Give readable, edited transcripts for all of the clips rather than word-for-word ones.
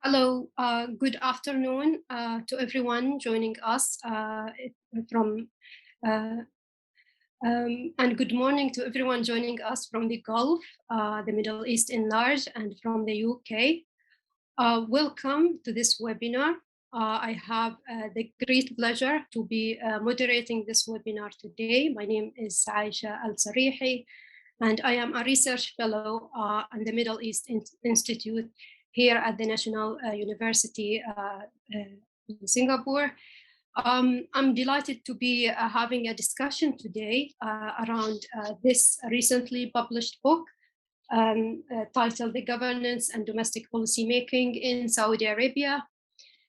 Hello, good afternoon to everyone joining us from, uh, and good morning to everyone joining us from the Gulf, the Middle East in large, and from the UK. Welcome to this webinar. I have the great pleasure to be moderating this webinar today. My name is Aisha Al-Sarihi, and I am a research fellow in the Middle East Institute here at the National University in Singapore. I'm delighted to be having a discussion today around this recently published book titled The Governance and Domestic Policymaking in Saudi Arabia.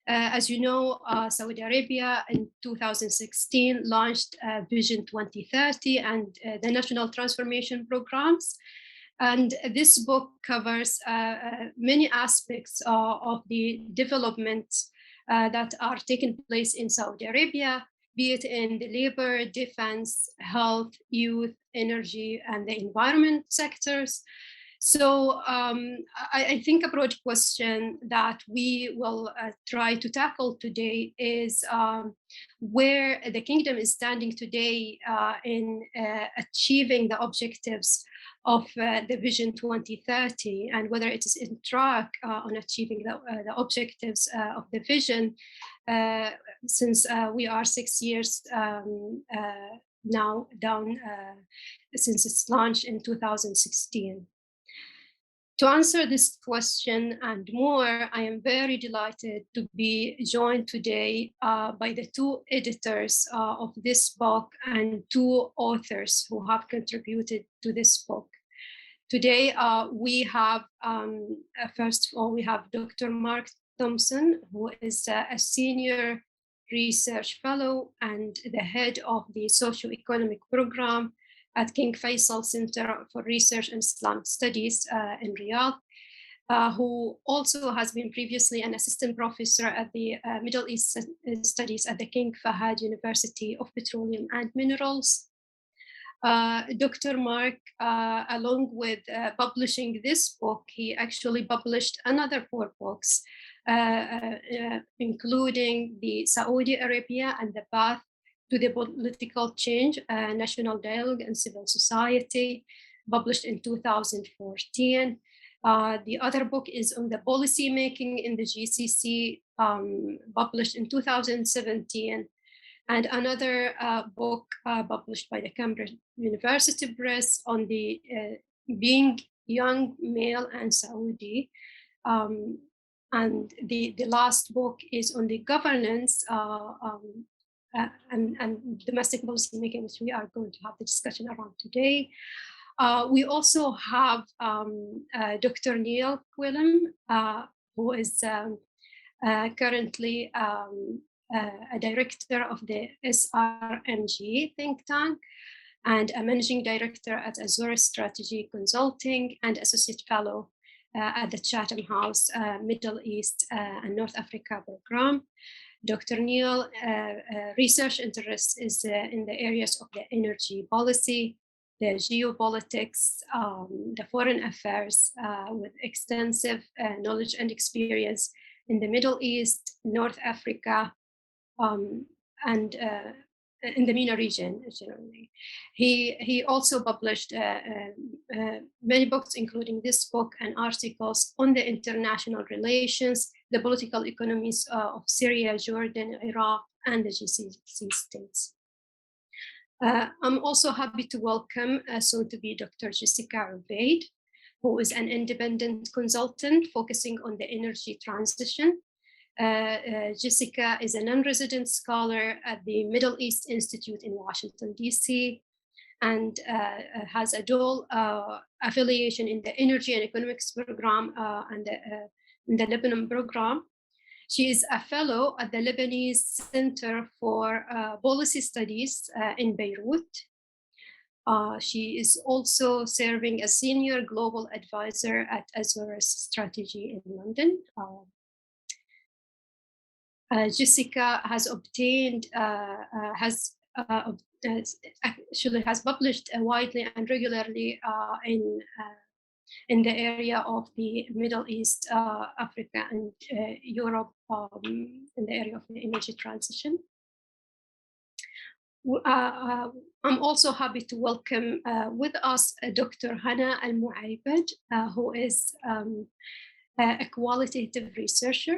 As you know, Saudi Arabia in 2016 launched Vision 2030 and the National Transformation Programs. And this book covers many aspects of the development that are taking place in Saudi Arabia, be it in the labor, defense, health, youth, energy, and the environment sectors. So I think a broad question that we will try to tackle today is where the kingdom is standing today in achieving the objectives of the Vision 2030 and whether it is in track on achieving the objectives of the vision since we are 6 years now down since its launch in 2016. To answer this question and more, I am very delighted to be joined today by the two editors of this book and two authors who have contributed to this book. Today, we have, first of all, we have Dr. Mark Thompson, who is a senior research fellow and the head of the socio-economic program at King Faisal Center for Research and Islamic Studies in Riyadh, who also has been previously an assistant professor at the Middle East Studies at the King Fahd University of Petroleum and Minerals. Dr. Mark, along with publishing this book, he actually published another 4 books, including the Saudi Arabia and the Path to the Political Change, National Dialogue and Civil Society, published in 2014. The other book is on the policymaking in the GCC, published in 2017. And another book published by the Cambridge University Press on the being young, male, and Saudi. And the last book is on the governance and domestic policy making, which we are going to have the discussion around today. We also have Dr. Neil Quillam, who is currently a director of the SRMG think tank and a managing director at Azure Strategy Consulting and associate fellow at the Chatham House Middle East and North Africa program. Dr. Neil research interest is in the areas of the energy policy, the geopolitics, the foreign affairs, with extensive knowledge and experience in the Middle East, North Africa, and in the MENA region generally. He also published many books, including this book and articles on the international relations, the political economies of Syria, Jordan, Iraq, and the GCC states. I'm also happy to welcome soon-to-be Dr. Jessica Ubaid, who is an independent consultant focusing on the energy transition. Jessica is a non-resident scholar at the Middle East Institute in Washington, D.C., and has a dual affiliation in the Energy and Economics program and in the Lebanon program. She is a fellow at the Lebanese Center for Policy Studies in Beirut. She is also serving as senior global advisor at Azure Strategy in London. Jessica has obtained, actually has published widely and regularly in in the area of the Middle East, Africa, and Europe, in the area of the energy transition. I'm also happy to welcome with us Dr. Hana Al-Mu'aybad, who is a qualitative researcher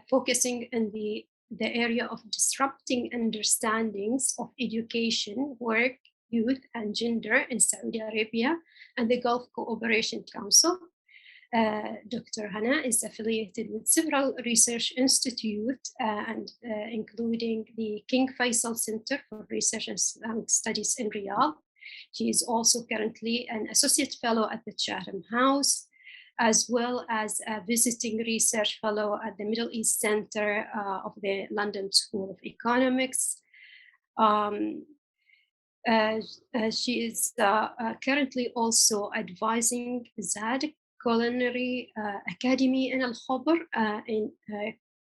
focusing in the area of disrupting understandings of education, work, youth, and gender in Saudi Arabia and the Gulf Cooperation Council. Dr. Hana is affiliated with several research institutes, including the King Faisal Center for Research and Islamic Studies in Riyadh. She is also currently an associate fellow at the Chatham House, as well as a visiting research fellow at the Middle East Center of the London School of Economics. She is currently also advising ZAD Culinary Academy in Al-Khobar in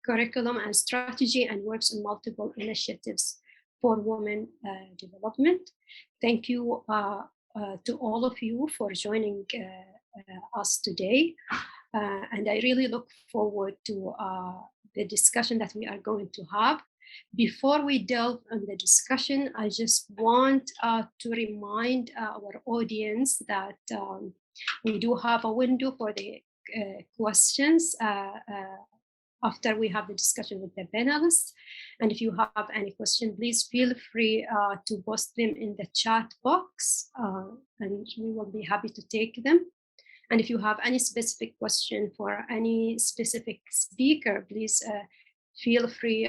curriculum and strategy, and works on multiple initiatives for women development. Thank you to all of you for joining us today. And I really look forward to the discussion that we are going to have. Before we delve on the discussion, I just want to remind our audience that we do have a window for the questions after we have the discussion with the panelists. And if you have any question, please feel free to post them in the chat box, and we will be happy to take them. And if you have any specific question for any specific speaker, please feel free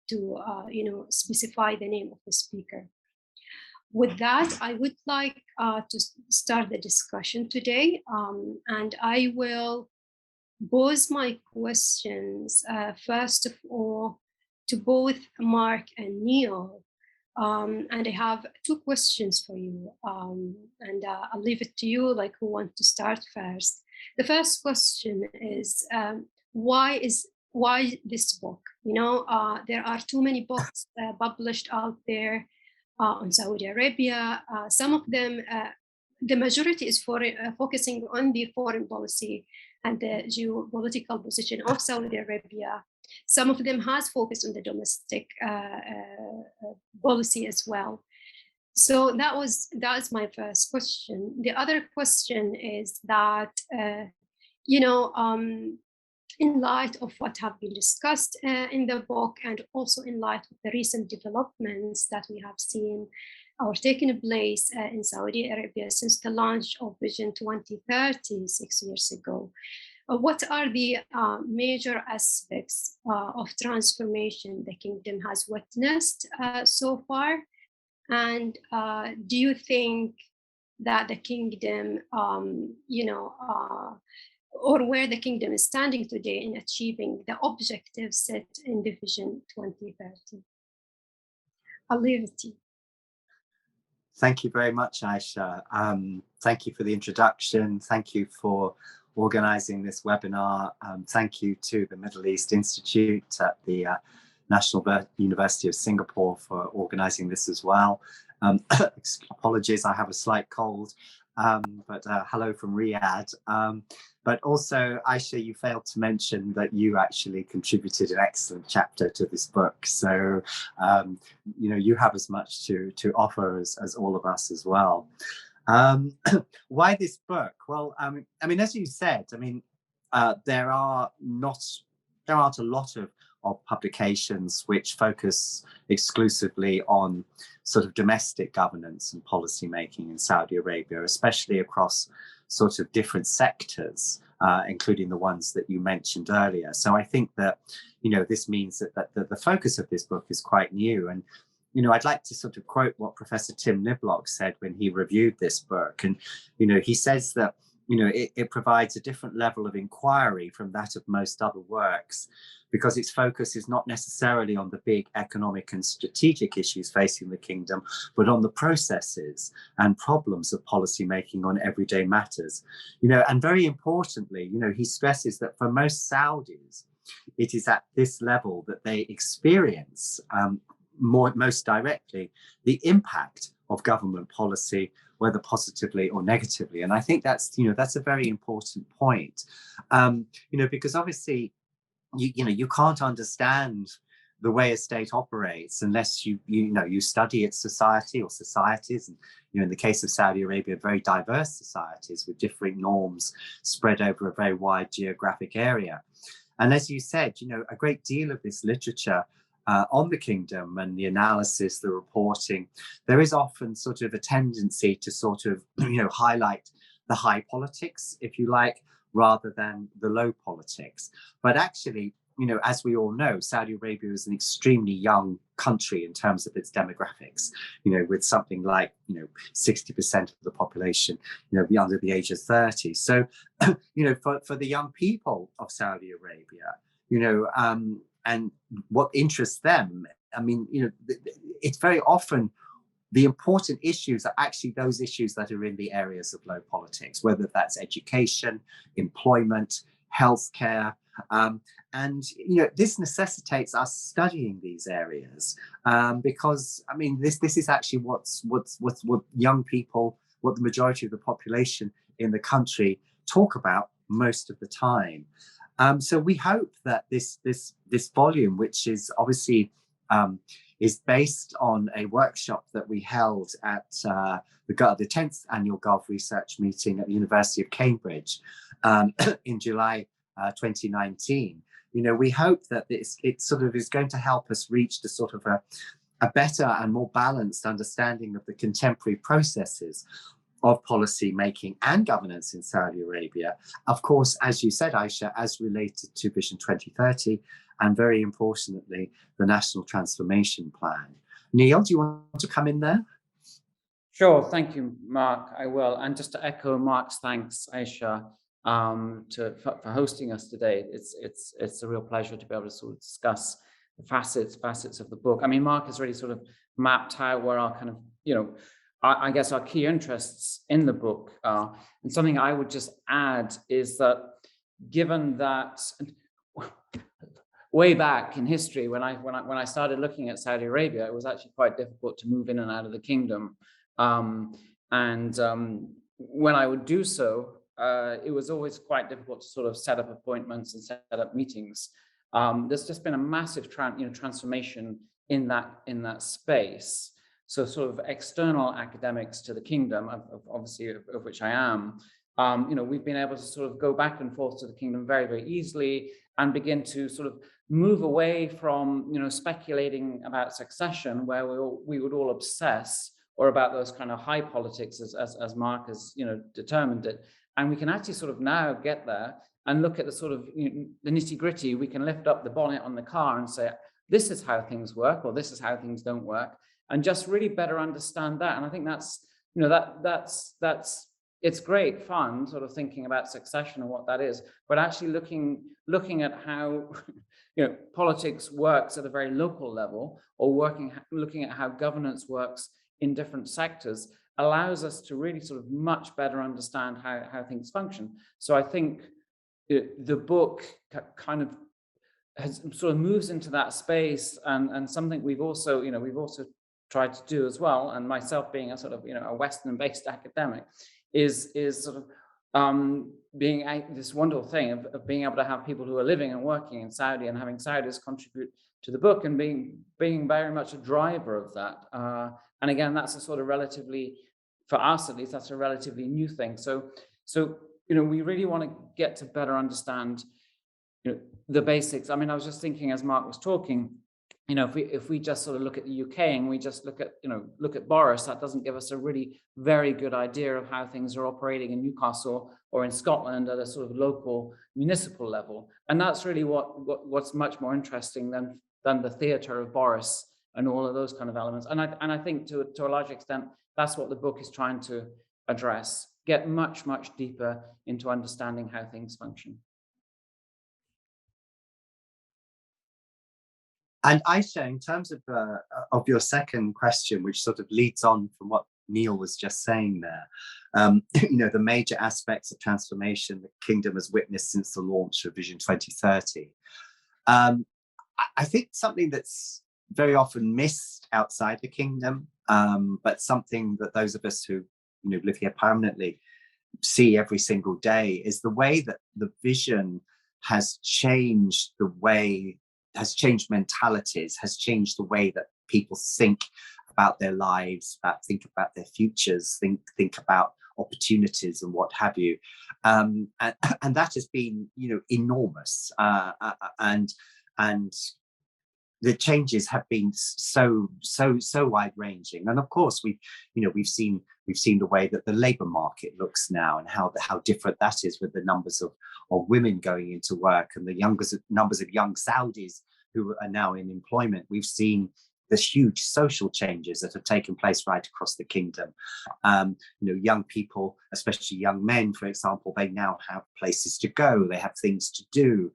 to specify the name of the speaker. With that, I would like to start the discussion today, and I will pose my questions first of all to both Mark and Neil. And I have two questions for you, and I'll leave it to you, like who wants to start first. The first question is, why this book? There are too many books published out there on Saudi Arabia. Some of them, the majority is focusing on the foreign policy and the geopolitical position of Saudi Arabia. Some of them has focused on the domestic policy as well. So that's my first question. The other question is that, in light of what have been discussed in the book, and also in light of the recent developments that we have seen or taken place in Saudi Arabia since the launch of Vision 2030 6 years ago, what are the major aspects of transformation the kingdom has witnessed so far? And do you think that the kingdom, or where the kingdom is standing today in achieving the objectives set in the Vision 2030? I'll leave it to you. Thank you very much, Aisha. Thank you for the introduction. Thank you for organizing this webinar. Thank you to the Middle East Institute at the National University of Singapore for organizing this as well. Apologies, I have a slight cold, but hello from Riyadh. But also, Aisha, you failed to mention that you actually contributed an excellent chapter to this book. So, you have as much to offer as all of us as well. Why this book? Well, as you said, there aren't a lot of publications which focus exclusively on sort of domestic governance and policy making in Saudi Arabia, especially across sort of different sectors, including the ones that you mentioned earlier. So I think that, this means that the focus of this book is quite new. And, I'd like to sort of quote what Professor Tim Niblock said when he reviewed this book. And, he says that, it provides a different level of inquiry from that of most other works, because its focus is not necessarily on the big economic and strategic issues facing the kingdom, but on the processes and problems of policy making on everyday matters. And very importantly, he stresses that for most Saudis, it is at this level that they experience most directly the impact of government policy, whether positively or negatively. And I think that's, that's a very important point, because obviously, you can't understand the way a state operates unless you study its society or societies. And in the case of Saudi Arabia, very diverse societies with differing norms spread over a very wide geographic area. And as you said, a great deal of this literature on the kingdom and the analysis, the reporting, there is often sort of a tendency to sort of highlight the high politics, if you like, rather than the low politics. But actually, as we all know, Saudi Arabia is an extremely young country in terms of its demographics, with something like, 60% of the population, under the age of 30. So, for the young people of Saudi Arabia, and what interests them, I mean, it's very often the important issues are actually those issues that are in the areas of low politics, whether that's education, employment, healthcare. And this necessitates us studying these areas because I mean this is actually what young people, what the majority of the population in the country talk about most of the time. So we hope that this volume, which is obviously is based on a workshop that we held at the 10th annual Gulf Research Meeting at the University of Cambridge in July 2019. We hope that it sort of is going to help us reach the sort of a better and more balanced understanding of the contemporary processes of policy making and governance in Saudi Arabia. Of course, as you said, Aisha, as related to Vision 2030, and very importantly, the National Transformation Plan. Neil, do you want to come in there? Sure, thank you, Mark. I will. And just to echo Mark's thanks, Aisha, for hosting us today. It's a real pleasure to be able to sort of discuss the facets of the book. I mean, Mark has really sort of mapped out where our kind of, I guess our key interests in the book are. And something I would just add is that given that way back in history, when I started looking at Saudi Arabia, it was actually quite difficult to move in and out of the kingdom. When I would do so, it was always quite difficult to sort of set up appointments and set up meetings. There's just been a massive transformation in that space. So sort of external academics to the kingdom, obviously of which I am, we've been able to sort of go back and forth to the kingdom very, very easily and begin to sort of move away from, speculating about succession, where we would all obsess, or about those kind of high politics as Mark has, determined it. And we can actually sort of now get there and look at the sort of the nitty gritty. We can lift up the bonnet on the car and say, this is how things work, or this is how things don't work, and just really better understand that. And I think that's, that's it's great fun sort of thinking about succession and what that is, but actually looking at how politics works at a very local level, or looking at how governance works in different sectors, allows us to really sort of much better understand how things function. So I think the book kind of sort of moves into that space, and something we've also tried to do as well, and myself being a sort of a Western-based academic, is sort of being this wonderful thing of being able to have people who are living and working in Saudi and having Saudis contribute to the book, and being very much a driver of that. And again, that's a sort of relatively, for us at least, that's a relatively new thing. So we really want to get to better understand the basics. I mean, I was just thinking as Mark was talking, if we just sort of look at the UK and we just look at Boris, that doesn't give us a really very good idea of how things are operating in Newcastle or in Scotland at a sort of local municipal level. And that's really what's much more interesting than the theatre of Boris and all of those kind of elements. And I think to a large extent, that's what the book is trying to address, get much, much deeper into understanding how things function. And Aisha, in terms of your second question, which sort of leads on from what Neil was just saying there, the major aspects of transformation the kingdom has witnessed since the launch of Vision 2030. I think something that's very often missed outside the kingdom, but something that those of us who live here permanently see every single day is the way that the vision has changed has changed mentalities, has changed the way that people think about their lives, think about their futures, think about opportunities and what have you, and that has been enormous, and the changes have been so wide ranging. And of course we've seen the way that the labor market looks now, and how different that is, with the numbers of women going into work and the numbers of young Saudis who are now in employment. We've seen the huge social changes that have taken place right across the kingdom. Young people, especially young men, for example, they now have places to go, they have things to do.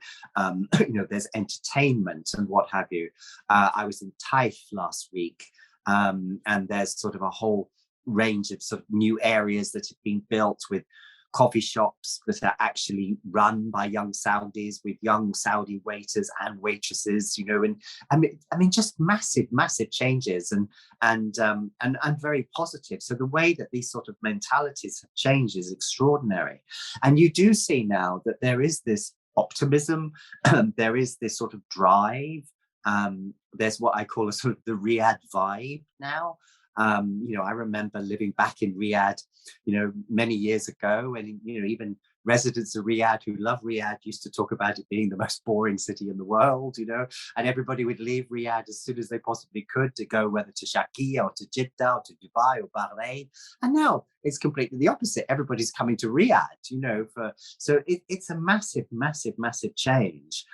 There's entertainment and what have you. I was in Taif last week, and there's sort of a whole range of sort of new areas that have been built, with coffee shops that are actually run by young Saudis, with young Saudi waiters and waitresses, and I mean just massive changes, and very positive. So the way that these sort of mentalities have changed is extraordinary. And you do see now that there is this optimism, there is this sort of drive. There's what I call a sort of the Riyadh vibe now. I remember living back in Riyadh, many years ago, and even residents of Riyadh who love Riyadh used to talk about it being the most boring city in the world, and everybody would leave Riyadh as soon as they possibly could to go whether to Sharqiya or to Jeddah or to Dubai or Bahrain. And now it's completely the opposite. Everybody's coming to Riyadh, so it's a massive change.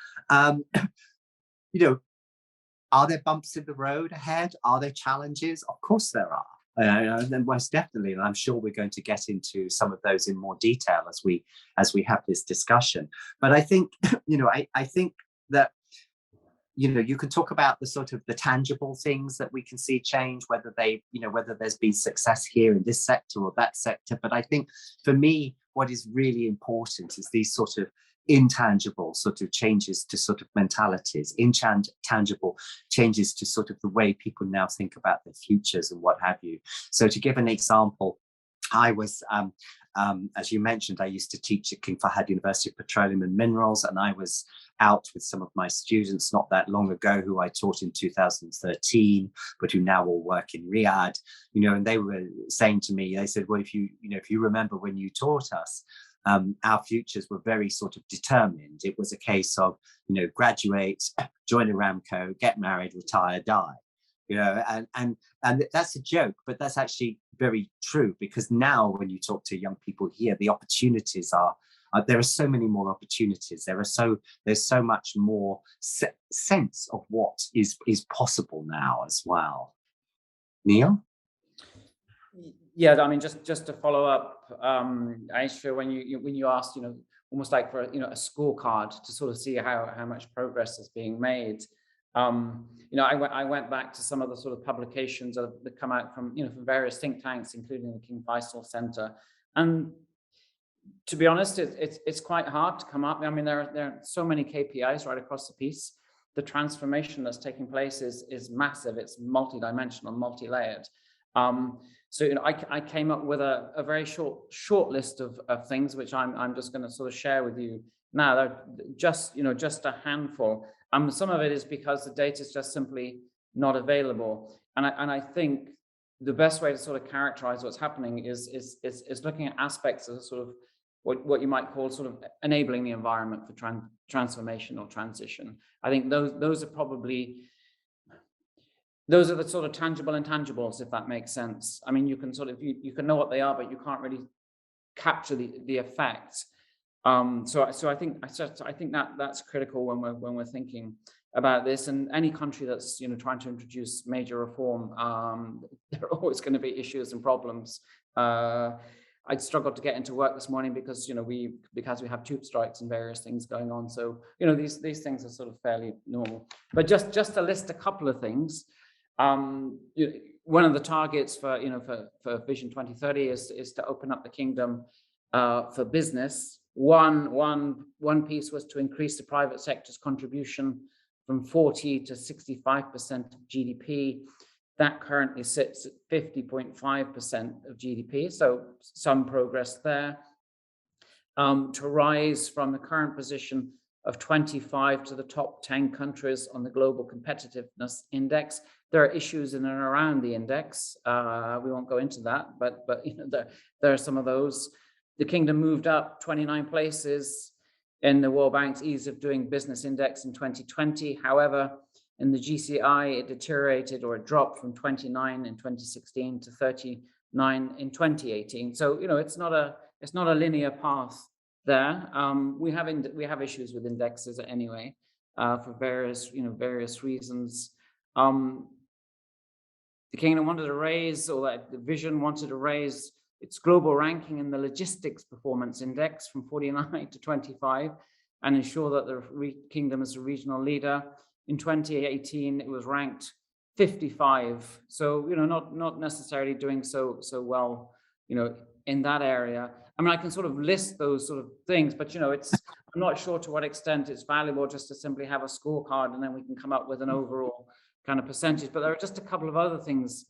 Are there bumps in the road ahead? Are there challenges? Of course there are. And most definitely, and I'm sure we're going to get into some of those in more detail as we have this discussion. But I think, I think that, you can talk about the sort of the tangible things that we can see change, whether there's been success here in this sector or that sector. But I think for me, what is really important is these sort of intangible sort of changes to sort of mentalities, intangible changes to sort of the way people now think about their futures and what have you. So to give an example, I was, as you mentioned, I used to teach at King Fahd University of Petroleum and Minerals, and I was out with some of my students not that long ago who I taught in 2013, but who now all work in Riyadh, and they were saying to me, they said, well, if you remember when you taught us, our futures were very sort of determined. It was a case of, graduate, join Aramco, get married, retire, die. And that's a joke, but that's actually very true, because now when you talk to young people here, the opportunities are there are so many more opportunities. There's so much more sense of what is possible now as well. Neil? Yeah, I mean, just to follow up, Aisha, when you asked, almost like for a scorecard to sort of see how much progress is being made. I went back to some of the sort of publications that come out from from various think tanks, including the King Faisal Center, and to be honest, it's quite hard to come up. I mean, there are so many KPIs right across the piece. The transformation that's taking place is massive. It's multidimensional, multi-layered. So I came up with a very short list of things which I'm just going to sort of share with you now. They're just a handful. Some of it is because the data is just simply not available, and I think the best way to sort of characterize what's happening is looking at aspects of sort of what you might call sort of enabling the environment for transformation or transition. I think those are the sort of tangible intangibles, if that makes sense. I mean, you can sort of you can know what they are, but you can't really capture the effect. So I think that's critical when we're thinking about this. And any country that's trying to introduce major reform, there are always going to be issues and problems. I struggled to get into work this morning because we have tube strikes and various things going on. So these things are sort of fairly normal. But just to list a couple of things. One of the targets for Vision 2030 is to open up the kingdom for business. One piece was to increase the private sector's contribution from 40 to 65% of GDP. That currently sits at 50.5% of GDP, so some progress there. To rise from the current position of 25 to the top 10 countries on the Global Competitiveness Index. There are issues in and around the index. We won't go into that, but you know, there are some of those. The Kingdom moved up 29 places in the World Bank's Ease of Doing Business Index in 2020. However, in the GCI, it deteriorated, or it dropped from 29 in 2016 to 39 in 2018. So, you know, it's not a linear path there. We have issues with indexes anyway, for various reasons. The Kingdom wanted to raise, or that the Vision wanted to raise its global ranking in the Logistics Performance Index from 49 to 25, and ensure that the Kingdom is a regional leader. In 2018, it was ranked 55. So, you know, not necessarily doing so well, you know, in that area. I mean, I can sort of list those sort of things, but, you know, I'm not sure to what extent it's valuable just to simply have a scorecard and then we can come up with an overall kind of percentage. But there are just a couple of other things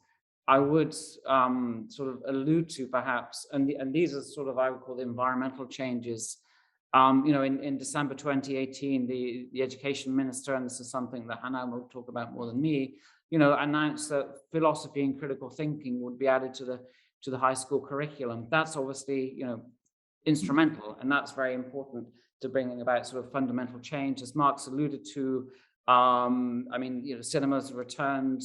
I would sort of allude to perhaps, and these are sort of, I would call the environmental changes. You know, in December 2018, the education minister, and this is something that Hannah will talk about more than me, you know, announced that philosophy and critical thinking would be added to the high school curriculum. That's obviously, you know, instrumental, and that's very important to bringing about sort of fundamental change. As Mark's alluded to, I mean, you know, cinemas have returned.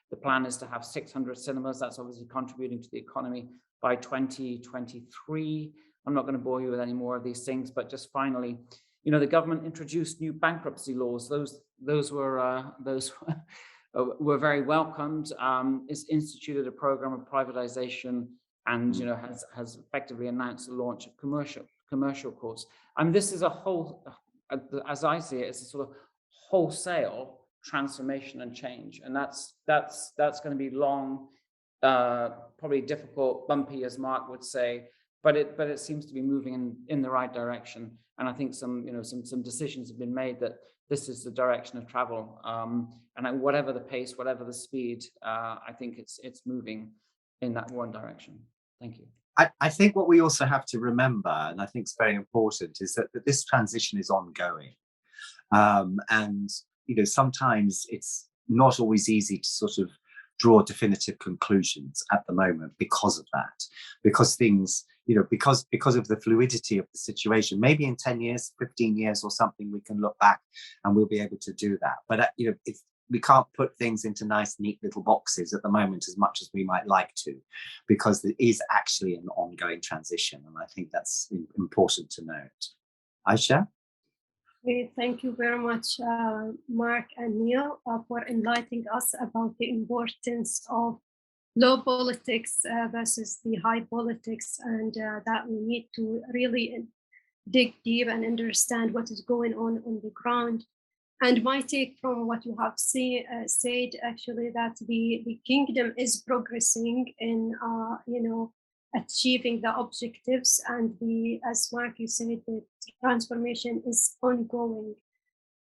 The plan is to have 600 cinemas. That's obviously contributing to the economy by 2023. I'm not going to bore you with any more of these things, but just finally, you know, the government introduced new bankruptcy laws. Those were very welcomed. It's instituted a program of privatization, and, you know, has effectively announced the launch of commercial courts. I mean, this is a whole, as I see it, it's a sort of wholesale transformation and change, and that's going to be long, probably difficult, bumpy, as Mark would say, but it seems to be moving in the right direction. And I think some decisions have been made that this is the direction of travel, and whatever the pace, whatever the speed, I think it's moving in that one direction. Thank you. I think what we also have to remember, and I think it's very important, is that this transition is ongoing, and, you know, sometimes it's not always easy to sort of draw definitive conclusions at the moment because of that, because things, you know, because of the fluidity of the situation. Maybe in 10 years, 15 years or something, we can look back and we'll be able to do that. But, you know, we can't put things into nice, neat little boxes at the moment as much as we might like to, because there is actually an ongoing transition. And I think that's important to note. Aisha? Thank you very much, Mark and Neil, for enlightening us about the importance of low politics versus the high politics, and that we need to really dig deep and understand what is going on the ground. And my take from what you have said, actually, that the Kingdom is progressing in, you know, achieving the objectives, and as Mark, you said, the transformation is ongoing.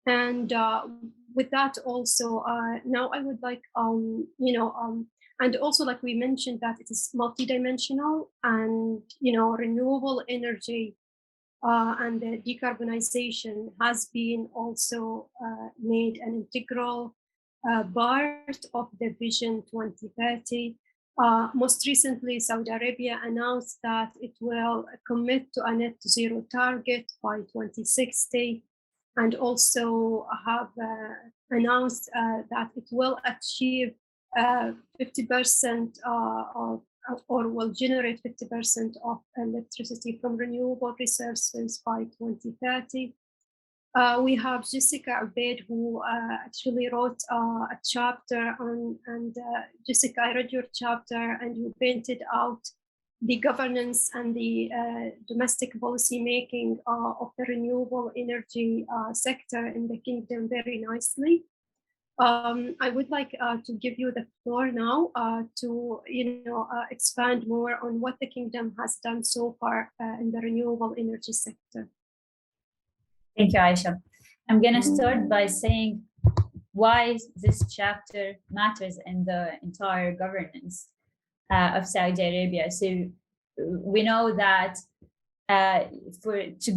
And with that also, now I would like, you know, and also, like we mentioned, that it is multidimensional, and, you know, renewable energy and the decarbonization has been also made an integral part of the Vision 2030. Most recently, Saudi Arabia announced that it will commit to a net zero target by 2060, and also have announced that it will achieve 50% or will generate 50% of electricity from renewable resources by 2030. We have Jessica Abed, who actually wrote a chapter on, and Jessica, I read your chapter, and you painted out the governance and the domestic policy making of the renewable energy sector in the Kingdom very nicely. I would like to give you the floor now to, you know, expand more on what the Kingdom has done so far in the renewable energy sector. Thank you, Aisha. I'm going to start by saying why this chapter matters in the entire governance of Saudi Arabia. So we know that to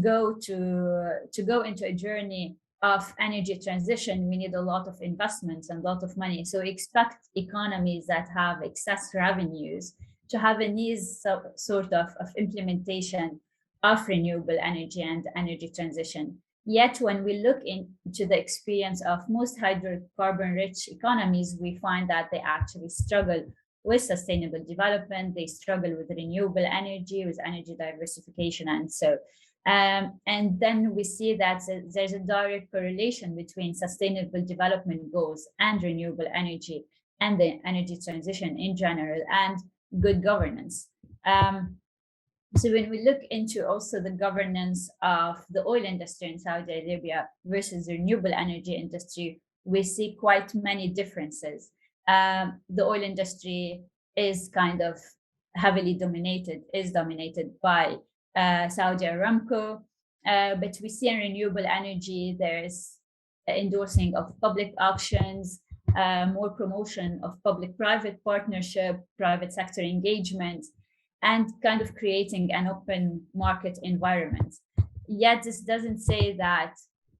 go into a journey of energy transition, we need a lot of investments and a lot of money. So expect economies that have excess revenues to have an easy sort of implementation of renewable energy and energy transition. Yet when we look into the experience of most hydrocarbon-rich economies, we find that they actually struggle with sustainable development, they struggle with renewable energy, with energy diversification, and so. And then we see that there's a direct correlation between sustainable development goals and renewable energy and the energy transition in general and good governance. So when we look into also the governance of the oil industry in Saudi Arabia versus the renewable energy industry, we see quite many differences. The oil industry is kind of heavily dominated by Saudi Aramco, but we see in renewable energy there's endorsing of public auctions, more promotion of public-private partnership, private sector engagement, and kind of creating an open market environment. Yet this doesn't say that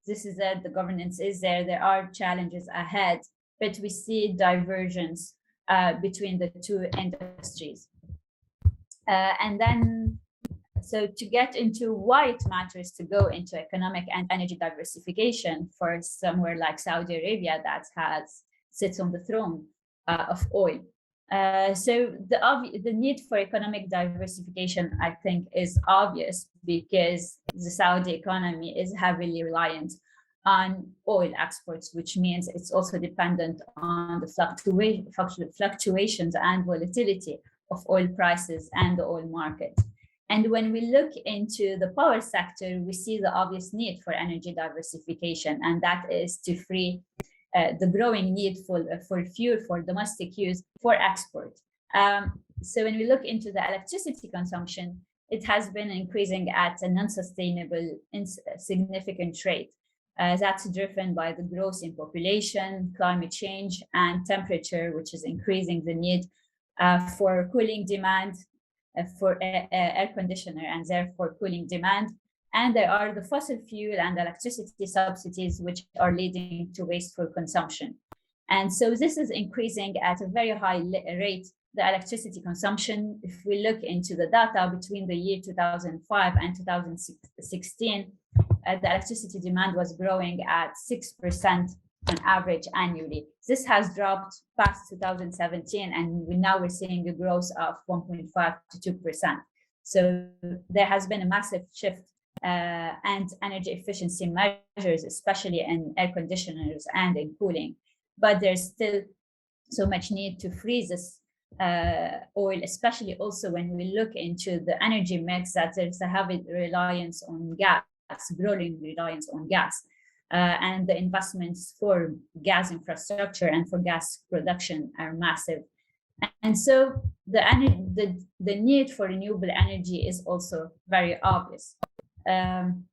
this is it, the governance is there, there are challenges ahead, but we see divergence between the two industries. And then, so to get into why it matters to go into economic and energy diversification for somewhere like Saudi Arabia that sits on the throne of oil. So the need for economic diversification, I think, is obvious because the Saudi economy is heavily reliant on oil exports, which means it's also dependent on the fluctuations and volatility of oil prices and the oil market. And when we look into the power sector, we see the obvious need for energy diversification, and that is to free the growing need for fuel for domestic use for export. So when we look into the electricity consumption, it has been increasing at a non-sustainable, significant rate. That's driven by the growth in population, climate change, and temperature, which is increasing the need for cooling demand, for air conditioner, and therefore cooling demand. And there are the fossil fuel and electricity subsidies, which are leading to wasteful consumption. And so this is increasing at a very high rate, the electricity consumption. If we look into the data between the year 2005 and 2016, the electricity demand was growing at 6% on average annually. This has dropped past 2017, and we're seeing a growth of 1.5 to 2%. So there has been a massive shift and energy efficiency measures, especially in air conditioners and in cooling. But there's still so much need to freeze this oil, especially also when we look into the energy mix, that there's a heavy reliance on gas, growing reliance on gas. And the investments for gas infrastructure and for gas production are massive. And so the need for renewable energy is also very obvious. And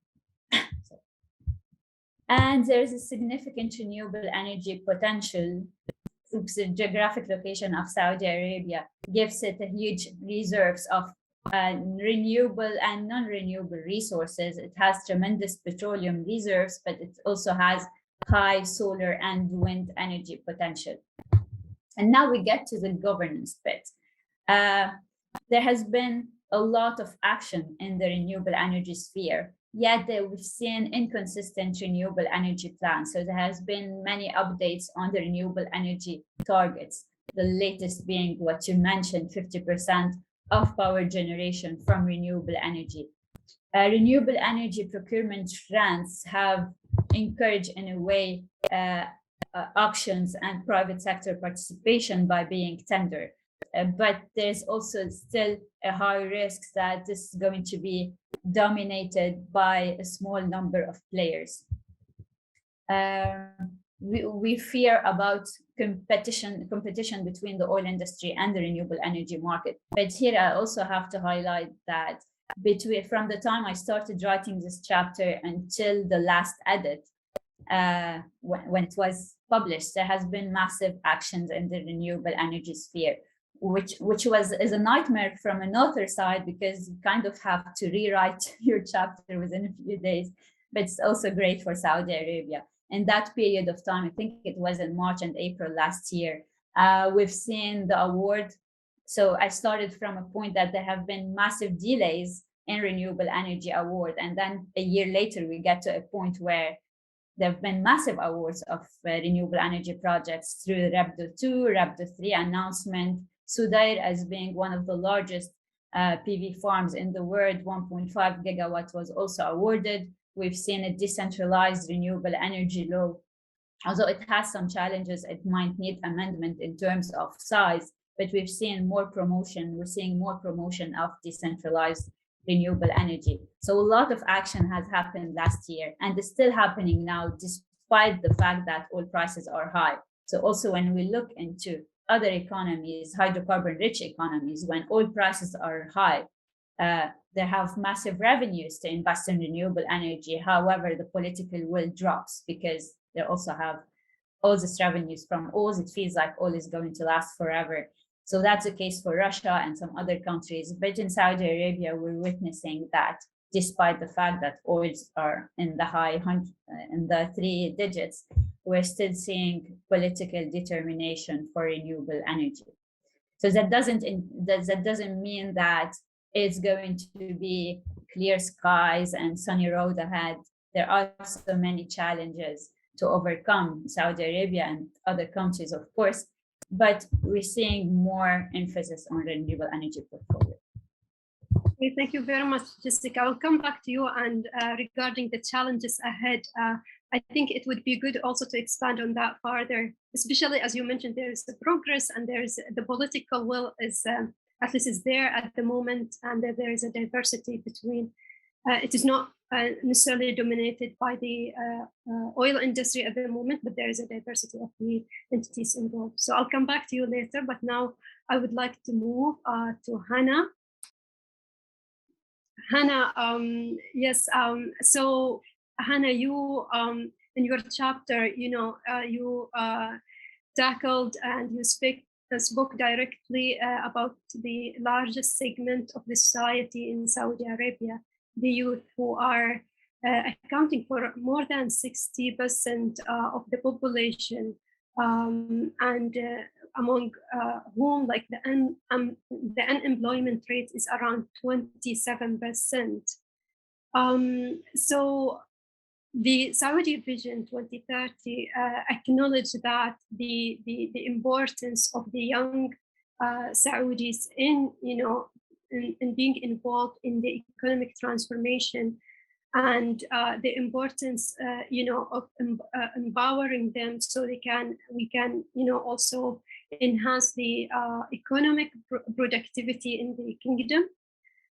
there's a significant renewable energy potential. The geographic location of Saudi Arabia gives it a huge reserves of renewable and non-renewable resources. It has tremendous petroleum reserves, but it also has high solar and wind energy potential. And now we get to the governance bit. There has been a lot of action in the renewable energy sphere, yet we've seen inconsistent renewable energy plans. So there has been many updates on the renewable energy targets, the latest being what you mentioned, 50% of power generation from renewable energy. Renewable energy procurement trends have encouraged, in a way, auctions and private sector participation by being tender. But there's also still a high risk that this is going to be dominated by a small number of players. We fear about competition between the oil industry and the renewable energy market. But here I also have to highlight that from the time I started writing this chapter until the last edit, when it was published, there has been massive actions in the renewable energy sphere, which is a nightmare from an author side, because you kind of have to rewrite your chapter within a few days. But it's also great for Saudi Arabia. In that period of time, I think it was in March and April last year, we've seen the award. So I started from a point that there have been massive delays in renewable energy award. And then a year later, we get to a point where there have been massive awards of renewable energy projects through REBDO 2, REBDO 3 announcement. Sudair, as being one of the largest PV farms in the world, 1.5 gigawatt was also awarded. We've seen a decentralized renewable energy law. Although it has some challenges, it might need amendment in terms of size, but we've seen more promotion. We're seeing more promotion of decentralized renewable energy. So a lot of action has happened last year and is still happening now, despite the fact that oil prices are high. So also when we look into other economies, hydrocarbon-rich economies, when oil prices are high, they have massive revenues to invest in renewable energy. However, the political will drops because they also have all these revenues from oil. It feels like oil is going to last forever. So that's the case for Russia and some other countries. But in Saudi Arabia, we're witnessing that despite the fact that oils are in the 3 digits, we're still seeing political determination for renewable energy. So that doesn't mean that it's going to be clear skies and sunny road ahead. There are so many challenges to overcome, Saudi Arabia and other countries, of course, but we're seeing more emphasis on renewable energy portfolio. Okay, thank you very much, Jessica. I'll come back to you. And regarding the challenges ahead, I think it would be good also to expand on that further, especially as you mentioned, there is the progress and there is the political will is at least is there at the moment, and there is a diversity between. It is not necessarily dominated by the oil industry at the moment, but there is a diversity of the entities involved. So I'll come back to you later, but now I would like to move to Hannah. Hannah, yes. So Hannah, you in your chapter, you tackled and you spoke directly about the largest segment of the society in Saudi Arabia, the youth, who are accounting for more than 60% of the population, and among whom, like the unemployment rate is around 27%. So the Saudi Vision 2030 acknowledged that the importance of the young Saudis in being involved in the economic transformation, and the importance of empowering them so we can also enhance the economic productivity in the kingdom.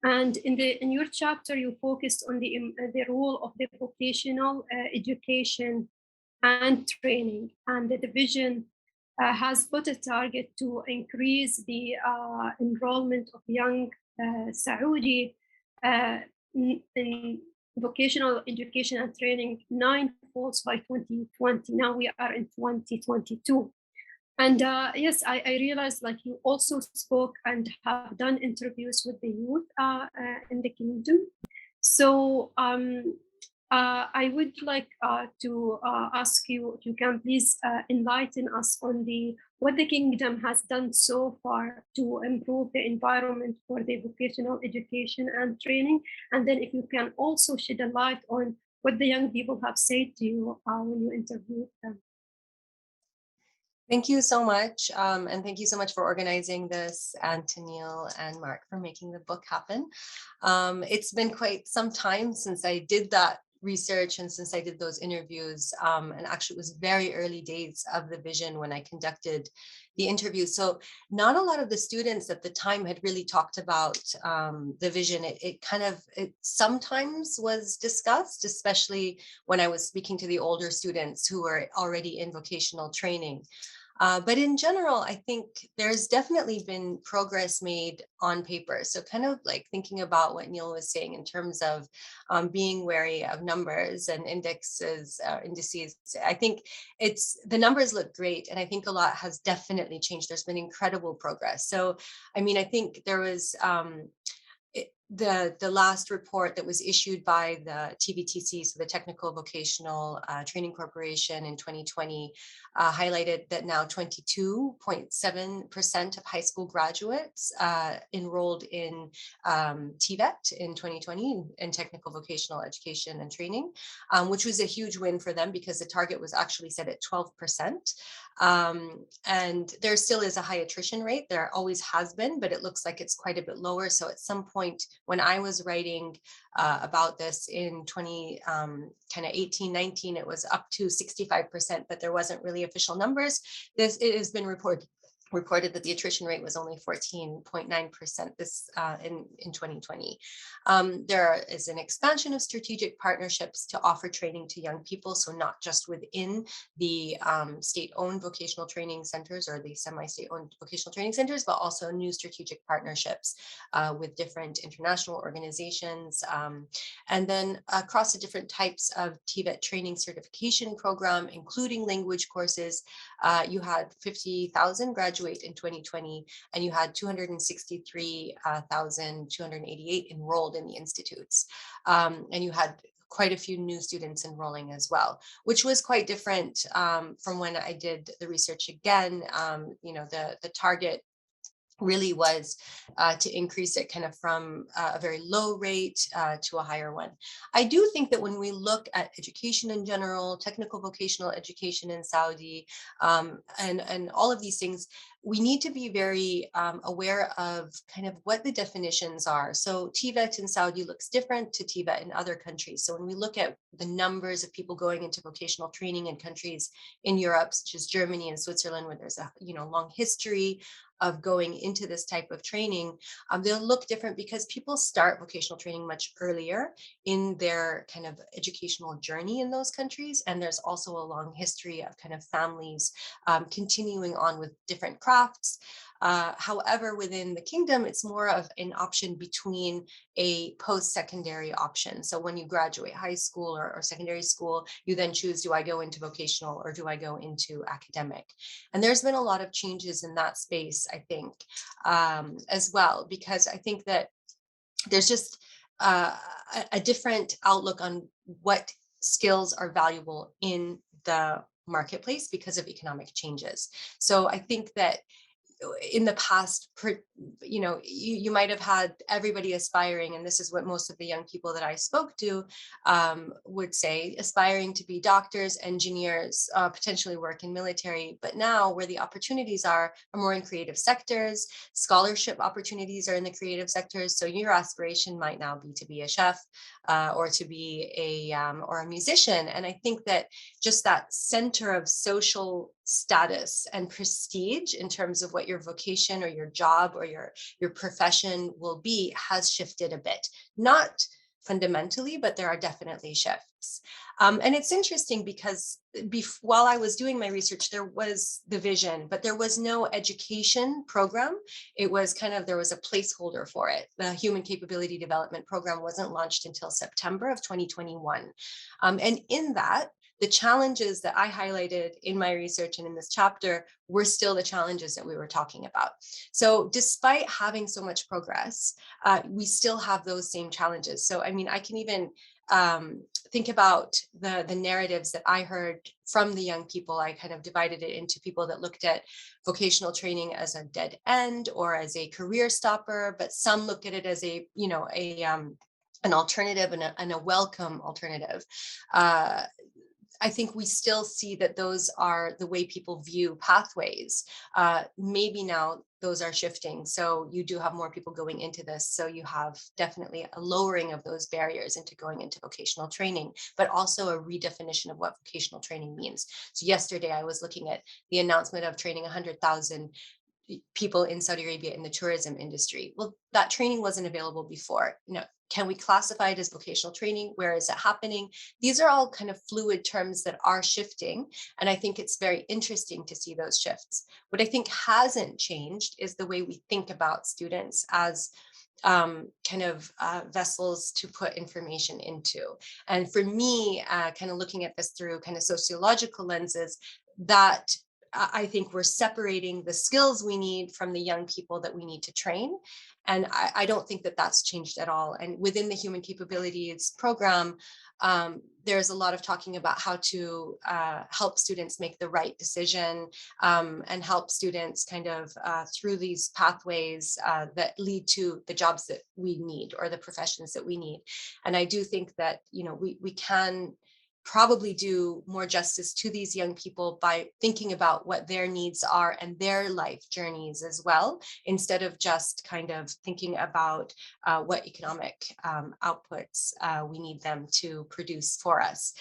And in your chapter, you focused on the role of the vocational education and training, and the division has put a target to increase the enrollment of young Saudi in vocational education and training 9-fold by 2020. Now we are in 2022. And yes, I realized, like, you also spoke and have done interviews with the youth in the kingdom. So I would like to ask you if you can please enlighten us on what the kingdom has done so far to improve the environment for the vocational education and training. And then if you can also shed a light on what the young people have said to you when you interviewed them. Thank you so much. And thank you so much for organizing this, and to Neil and Mark for making the book happen. It's been quite some time since I did that research and since I did those interviews. And actually it was very early days of the vision when I conducted the interview. So not a lot of the students at the time had really talked about the vision. It sometimes was discussed, especially when I was speaking to the older students who were already in vocational training. But in general, I think there's definitely been progress made on paper. So kind of like thinking about what Neil was saying in terms of being wary of numbers and indices. I think the numbers look great, and I think a lot has definitely changed. There's been incredible progress. So, I mean, I think there was the last report that was issued by the TVTC, so the Technical Vocational Training Corporation in 2020, highlighted that now 22.7% of high school graduates enrolled in TVET in 2020, in technical vocational education and training, which was a huge win for them because the target was actually set at 12%. And there still is a high attrition rate. There always has been, but it looks like it's quite a bit lower. So at some point when I was writing about this in 2018, 19, it was up to 65%, but there wasn't really official numbers. It has been reported that the attrition rate was only 14.9% this in 2020. There is an expansion of strategic partnerships to offer training to young people, so not just within the state-owned vocational training centers or the semi-state-owned vocational training centers, but also new strategic partnerships with different international organizations. And then across the different types of TVET training certification program, including language courses, you had 50,000 graduate in 2020, and you had 263,288 enrolled in the institutes. And you had quite a few new students enrolling as well, which was quite different from when I did the research again. The target really was to increase it kind of from a very low rate to a higher one. I do think that when we look at education in general, technical vocational education in Saudi, and all of these things, we need to be very aware of kind of what the definitions are. So TVET in Saudi looks different to TVET in other countries. So when we look at the numbers of people going into vocational training in countries in Europe, such as Germany and Switzerland, where there's a long history of going into this type of training, they'll look different because people start vocational training much earlier in their kind of educational journey in those countries. And there's also a long history of kind of families continuing on with different crafts. However, within the kingdom, it's more of an option between a post-secondary option. So when you graduate high school or secondary school, you then choose, do I go into vocational or do I go into academic? And there's been a lot of changes in that space, I think, as well, because I think that there's just a different outlook on what skills are valuable in the marketplace because of economic changes. So I think that in the past, you might have had everybody aspiring, and this is what most of the young people that I spoke to would say, aspiring to be doctors, engineers, potentially work in military. But now where the opportunities are more in creative sectors, scholarship opportunities are in the creative sectors. So your aspiration might now be to be a chef or to be a musician. And I think that just that center of social status and prestige in terms of what your vocation or your job or your profession will be has shifted a bit. Not fundamentally, but there are definitely shifts. And it's interesting because while I was doing my research, there was the vision, but there was no education program. It was there was a placeholder for it. The Human Capability Development Program wasn't launched until September of 2021. And in that, the challenges that I highlighted in my research and in this chapter were still the challenges that we were talking about. So despite having so much progress, we still have those same challenges. So, I mean, I can even think about the narratives that I heard from the young people. I kind of divided it into people that looked at vocational training as a dead end or as a career stopper, but some looked at it as an alternative and a welcome alternative. I think we still see that those are the way people view pathways. Maybe now those are shifting. So you do have more people going into this. So you have definitely a lowering of those barriers into going into vocational training, but also a redefinition of what vocational training means. So yesterday I was looking at the announcement of training 100,000 people in Saudi Arabia in the tourism industry. Well, that training wasn't available before. Can we classify it as vocational training? Where is it happening? These are all kind of fluid terms that are shifting. And I think it's very interesting to see those shifts. What I think hasn't changed is the way we think about students as vessels to put information into. And for me, kind of looking at this through kind of sociological lenses, that I think we're separating the skills we need from the young people that we need to train. And I don't think that that's changed at all. And within the Human Capabilities program, there's a lot of talking about how to help students make the right decision and help students kind of through these pathways that lead to the jobs that we need or the professions that we need. And I do think that, you know, we can probably do more justice to these young people by thinking about what their needs are and their life journeys as well, instead of just kind of thinking about what economic outputs we need them to produce for us.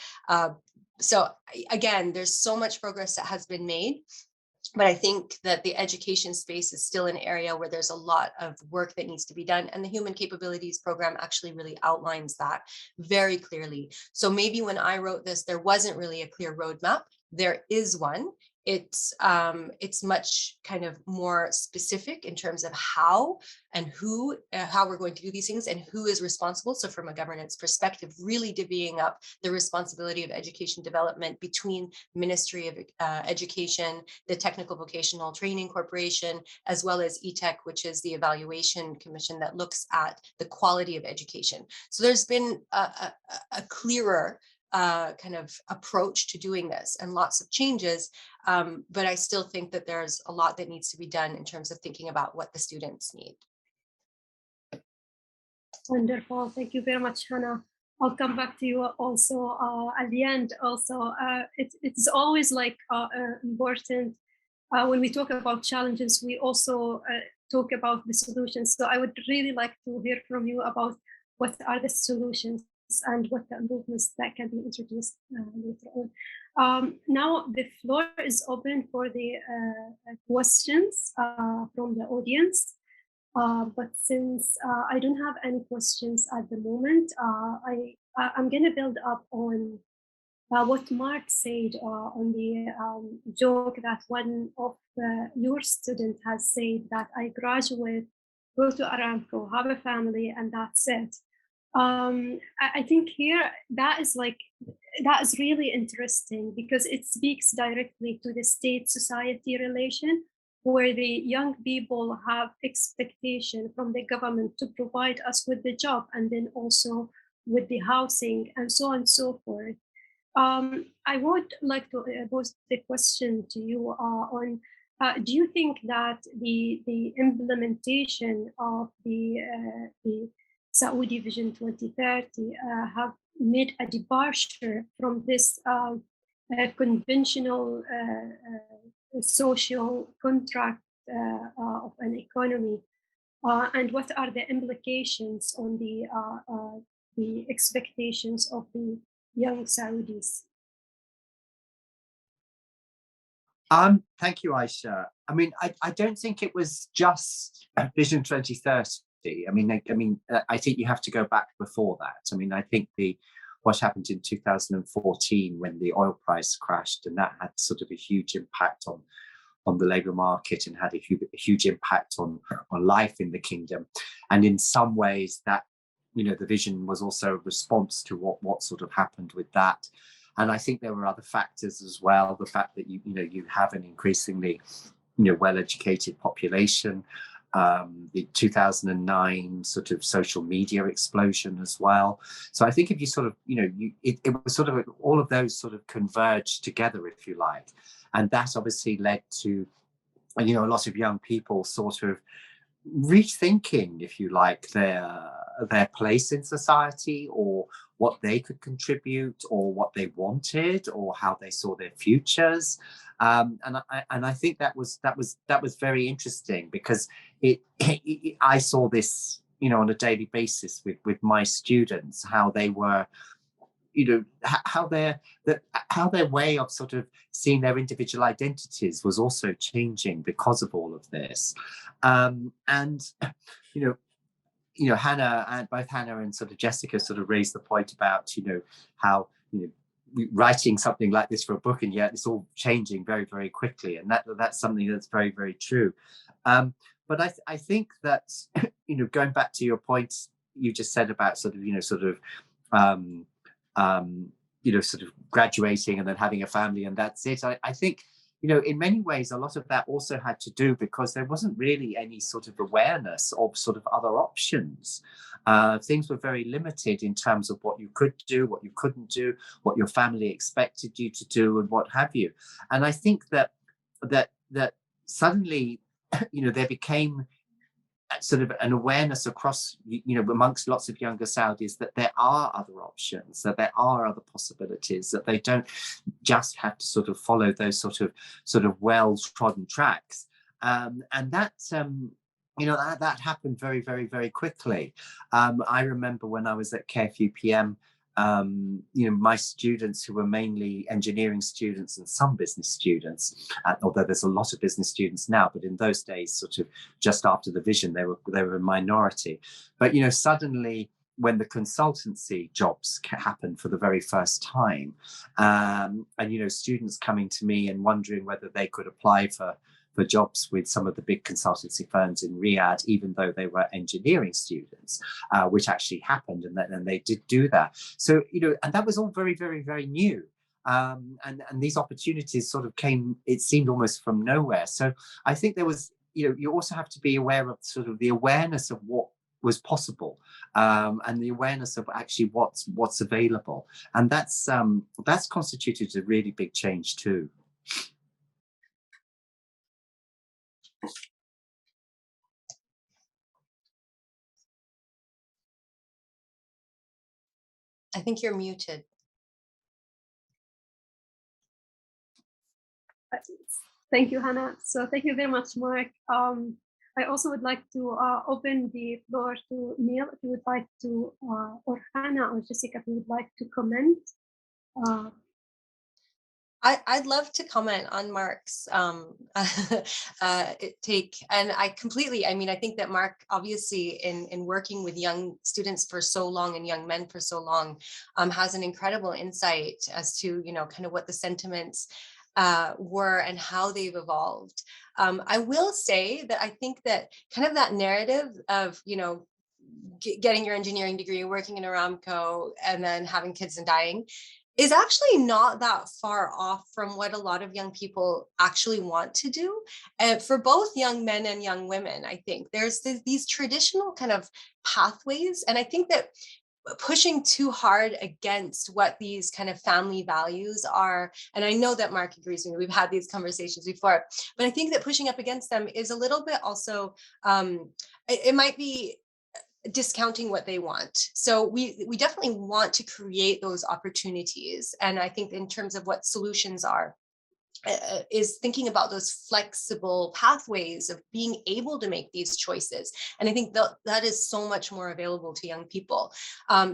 So again, there's so much progress that has been made. But I think that the education space is still an area where there's a lot of work that needs to be done. And the Human Capabilities program actually really outlines that very clearly. So maybe when I wrote this, there wasn't really a clear roadmap. There is one. It's much kind of more specific in terms of how and who, how we're going to do these things and who is responsible. So from a governance perspective, really divvying up the responsibility of education development between Ministry of Education, the Technical Vocational Training Corporation, as well as ETEC, which is the evaluation commission that looks at the quality of education. So there's been a clearer kind of approach to doing this and lots of changes. But I still think that there's a lot that needs to be done in terms of thinking about what the students need. Wonderful. Thank you very much, Hannah. I'll come back to you also at the end. Also, it's always like important when we talk about challenges, we also talk about the solutions. So I would really like to hear from you about what are the solutions and what the improvements that can be introduced later on. Now the floor is open for the questions from the audience. But since I don't have any questions at the moment, I'm going to build up on what Mark said on the joke that one of your students has said that I graduate, go to Aramco, have a family, and that's it. I think here that is really interesting because it speaks directly to the state-society relation, where the young people have expectation from the government to provide us with the job and then also with the housing and so on and so forth. I would like to pose the question to you on, do you think that the implementation of the Saudi Vision 2030 have made a departure from this conventional social contract of an economy, and what are the implications on the expectations of the young Saudis? Thank you, Aisha. I mean, I don't think it was just Vision 2030. I mean, I think you have to go back before that. I mean, I think what happened in 2014 when the oil price crashed, and that had sort of a huge impact on the labour market and had a huge impact on life in the kingdom. And in some ways that, you know, the vision was also a response to what sort of happened with that. And I think there were other factors as well. The fact that you have an increasingly, well-educated population, the 2009 sort of social media explosion as well. So I think if you sort of, it was sort of all of those sort of converged together, if you like. And that obviously led to, a lot of young people sort of rethinking, if you like, their place in society, or what they could contribute, or what they wanted, or how they saw their futures. And I think that was very interesting, because I saw this, on a daily basis with my students, how they were, how their way of sort of seeing their individual identities was also changing because of all of this. And you know, Hannah and both Hannah and sort of Jessica sort of raised the point about, you know, how, you know, writing something like this for a book, and yet it's all changing very, very quickly, and that's something that's very, very true. But I think that, you know, going back to your point you just said about sort of, you know, sort of you know, sort of graduating and then having a family and that's it. I think, you know, in many ways, a lot of that also had to do because there wasn't really any sort of awareness of sort of other options. Things were very limited in terms of what you could do, what you couldn't do, what your family expected you to do, and what have you. And I think that suddenly, you know, there became sort of an awareness across, you know, amongst lots of younger Saudis that there are other options, that there are other possibilities, that they don't just have to sort of follow those sort of well-trodden tracks. And that, you know, that happened very, very, very quickly. I remember when I was at KFUPM, you know, my students, who were mainly engineering students and some business students, although there's a lot of business students now, but in those days, sort of just after the vision, they were a minority. But, you know, suddenly when the consultancy jobs happened for the very first time, and, you know, students coming to me and wondering whether they could apply for jobs with some of the big consultancy firms in Riyadh, even though they were engineering students, which actually happened, and they did do that. So, you know, and that was all very, very, very new. And these opportunities sort of came, it seemed almost from nowhere. So I think there was, you know, you also have to be aware of sort of the awareness of what was possible, and the awareness of actually what's available. And that's constituted a really big change too. I think you're muted. Thank you, Hannah. So thank you very much, Mark. I also would like to open the floor to Neil, if you would like to, or Hannah or Jessica, if you would like to comment. I'd love to comment on Mark's take, and I mean, I think that Mark, obviously, in working with young students for so long and young men for so long, has an incredible insight as to, you know, kind of what the sentiments were and how they've evolved. I will say that I think that kind of that narrative of, you know, getting your engineering degree, working in Aramco, and then having kids and dying is actually not that far off from what a lot of young people actually want to do. And for both young men and young women, I think there's these traditional kind of pathways. And I think that pushing too hard against what these kind of family values are, and I know that Mark agrees with me, we've had these conversations before, but I think that pushing up against them is a little bit also, it might be discounting what they want. So we definitely want to create those opportunities. And I think in terms of what solutions are, is thinking about those flexible pathways of being able to make these choices. And I think that is so much more available to young people.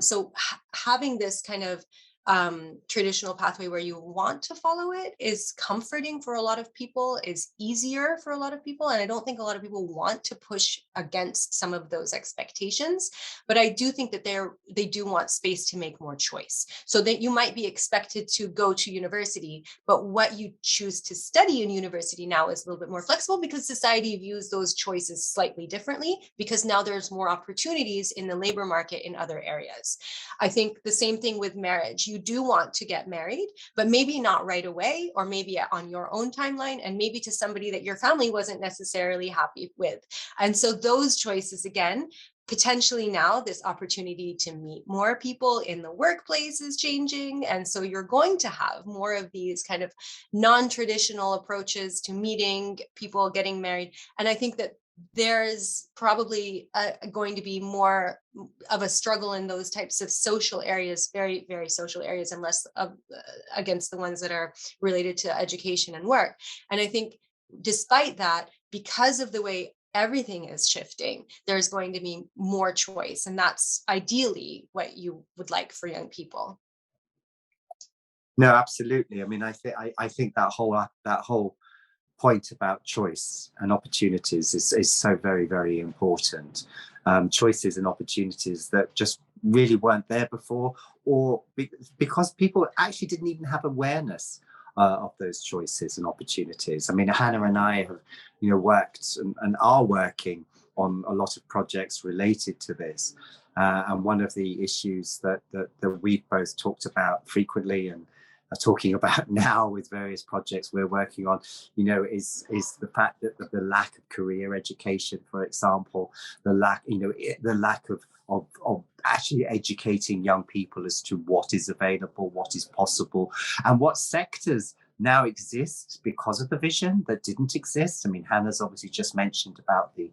So having this kind of traditional pathway where you want to follow it is comforting for a lot of people, is easier for a lot of people. And I don't think a lot of people want to push against some of those expectations, but I do think that they do want space to make more choice. So that you might be expected to go to university, but what you choose to study in university now is a little bit more flexible because society views those choices slightly differently, because now there's more opportunities in the labor market in other areas. I think the same thing with marriage. You do want to get married, but maybe not right away, or maybe on your own timeline, and maybe to somebody that your family wasn't necessarily happy with. And so those choices, again, potentially now this opportunity to meet more people in the workplace is changing. And so you're going to have more of these kind of non-traditional approaches to meeting people, getting married. And I think that there's probably going to be more of a struggle in those types of social areas, very, very social areas, and less against the ones that are related to education and work. And I think despite that, because of the way everything is shifting, there's going to be more choice. And that's ideally what you would like for young people. No, absolutely. I mean, I think that whole point about choice and opportunities is so very, very important. Choices and opportunities that just really weren't there before, or because people actually didn't even have awareness of those choices and opportunities. I mean, Hannah and I have, worked and are working on a lot of projects related to this. And one of the issues that we've both talked about frequently and are talking about now with various projects we're working on, is the fact that the lack of career education, for example, the lack of actually educating young people as to what is available, what is possible, and what sectors now exist because of the vision that didn't exist. I mean, Hannah's obviously just mentioned about the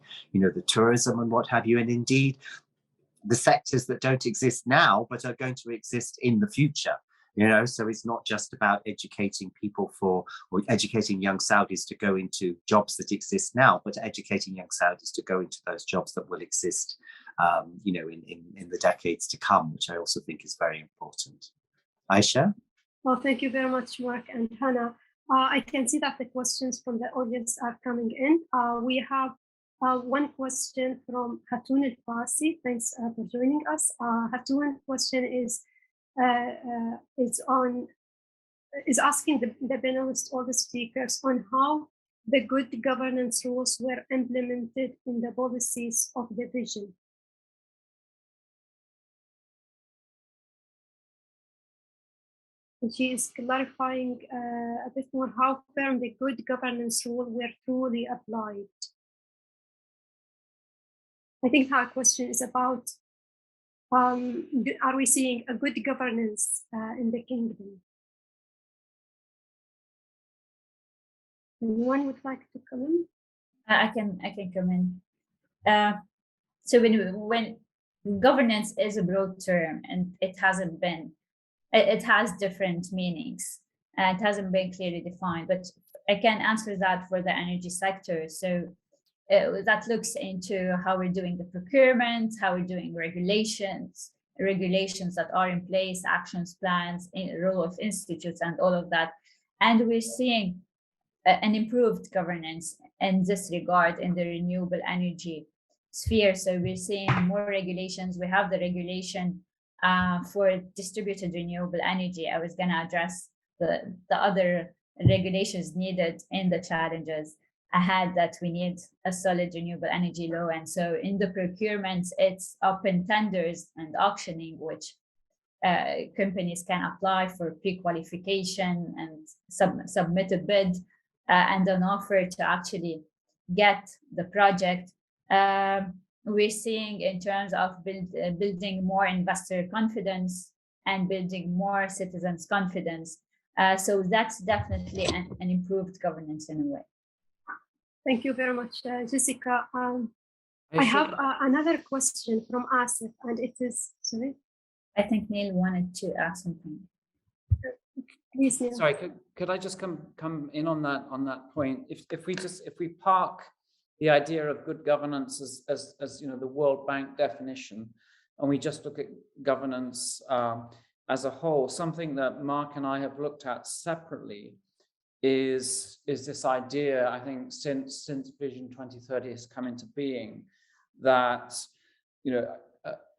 tourism and what have you, and indeed the sectors that don't exist now but are going to exist in the future. So it's not just about educating people or educating young Saudis to go into jobs that exist now, but educating young Saudis to go into those jobs that will exist, in the decades to come, which I also think is very important. Aisha? Well, thank you very much, Mark and Hannah. I can see that the questions from the audience are coming in. We have one question from Hatun Al-Fasi. Thanks for joining us. Hatun question is asking the panelists, all the speakers, on how the good governance rules were implemented in the policies of the vision. And she is clarifying a bit more how firm the good governance rules were truly applied. I think her question is about, are we seeing a good governance in the kingdom? Anyone would like to come in? I can come in. So when governance is a broad term, and it has different meanings, and it hasn't been clearly defined, but I can answer that for the energy sector. So that looks into how we're doing the procurement, how we're doing regulations that are in place, actions plans, role of institutes, and all of that. And we're seeing an improved governance in this regard in the renewable energy sphere. So we're seeing more regulations. We have the regulation for distributed renewable energy. I was going to address the other regulations needed in the challenges ahead, that we need a solid renewable energy law. And so in the procurements, it's open tenders and auctioning, which companies can apply for pre-qualification and submit a bid and an offer to actually get the project. We're seeing in terms of building more investor confidence and building more citizens' confidence. So that's definitely an improved governance in a way. Thank you very much, Jessica. I have another question from Asif, and it is, sorry? I think Neil wanted to ask something. Please, Neil. Sorry, could I just come in on that point? If we park the idea of good governance as the World Bank definition, and we just look at governance as a whole, something that Mark and I have looked at separately is this idea, I think, since Vision 2030 has come into being, that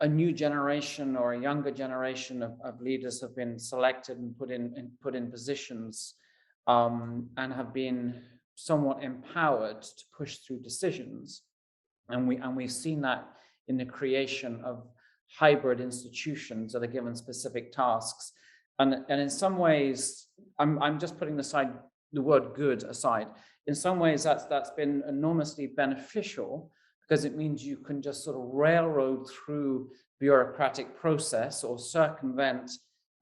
a new generation or a younger generation of leaders have been selected and put in positions and have been somewhat empowered to push through decisions, and we've seen that in the creation of hybrid institutions that are given specific tasks. And in some ways, I'm just putting the word good aside. In some ways, that's been enormously beneficial, because it means you can just sort of railroad through bureaucratic process or circumvent,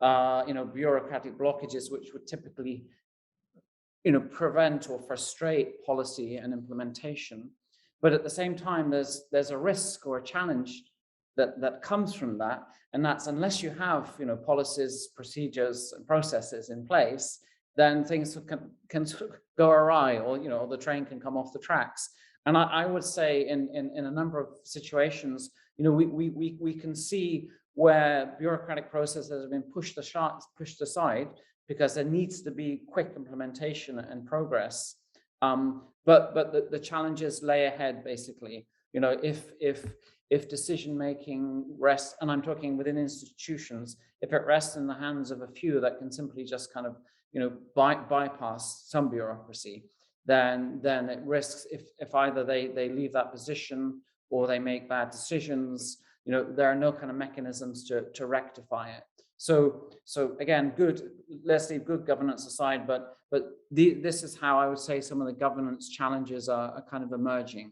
bureaucratic blockages, which would typically, prevent or frustrate policy and implementation. But at the same time, there's a risk or a challenge that comes from that, and that's unless you have policies, procedures, and processes in place, then things can sort of go awry, or the train can come off the tracks. And I would say in a number of situations, we can see where bureaucratic processes have been pushed aside because there needs to be quick implementation and progress. But the challenges lay ahead, basically. You know, if decision making rests, and I'm talking within institutions, if it rests in the hands of a few that can simply just kind of, you know, bypass some bureaucracy, then it risks, if either they leave that position or they make bad decisions, you know, there are no kind of mechanisms to rectify it. So again, let's leave good governance aside, but this is how I would say some of the governance challenges are kind of emerging.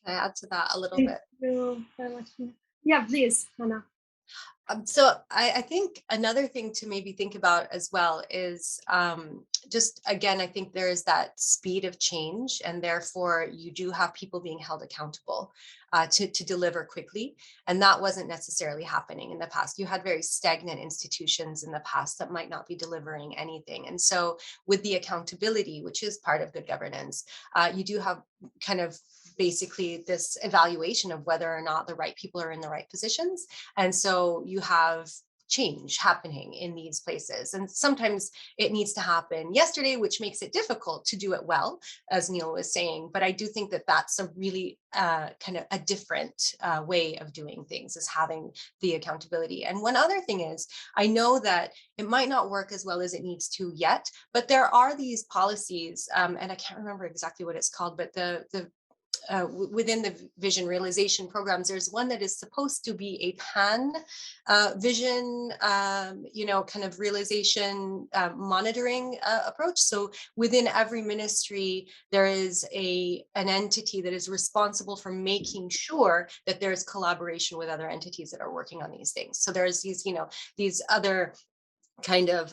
Can I add to that a little Thank bit? you very much. Yeah, please, Hannah. So I think another thing to maybe think about as well is just, again, I think there is that speed of change, and therefore you do have people being held accountable to deliver quickly. And that wasn't necessarily happening in the past. You had very stagnant institutions in the past that might not be delivering anything. And so with the accountability, which is part of good governance, you do have kind of basically this evaluation of whether or not the right people are in the right positions. And so you have change happening in these places. And sometimes it needs to happen yesterday, which makes it difficult to do it well, as Neil was saying. But I do think that that's a really kind of a different way of doing things, is having the accountability. And one other thing is, I know that it might not work as well as it needs to yet, but there are these policies, and I can't remember exactly what it's called, but within the vision realization programs, there's one that is supposed to be a pan vision, kind of realization monitoring approach. So within every ministry, there is an entity that is responsible for making sure that there's collaboration with other entities that are working on these things. So there's these other kind of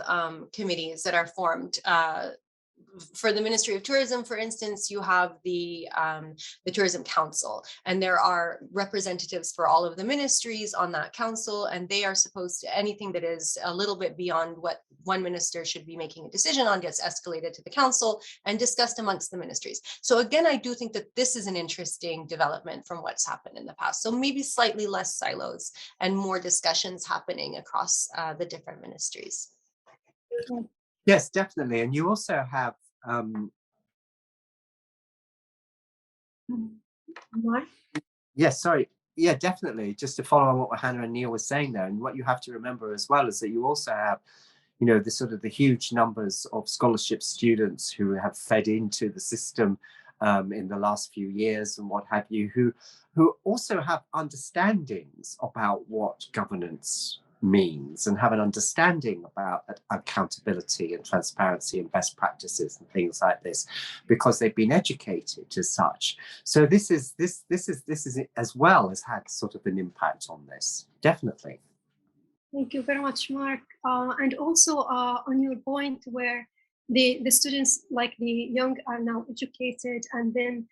committees that are formed. For the Ministry of Tourism, for instance, you have the Tourism Council, and there are representatives for all of the ministries on that council, and they are supposed to, anything that is a little bit beyond what one minister should be making a decision on gets escalated to the council and discussed amongst the ministries. So again, I do think that this is an interesting development from what's happened in the past. So maybe slightly less silos and more discussions happening across the different ministries. Yes, definitely. And you also have yes, sorry. Yeah, definitely. Just to follow on what Hannah and Neil were saying there, and what you have to remember as well is that you also have, you know, the huge numbers of scholarship students who have fed into the system in the last few years and what have you, who also have understandings about what governance means and have an understanding about accountability and transparency and best practices and things like this, because they've been educated as such. So this is as well has had sort of an impact on this, definitely. Thank you very much, Mark. And also on your point where the students, like the young, are now educated, and then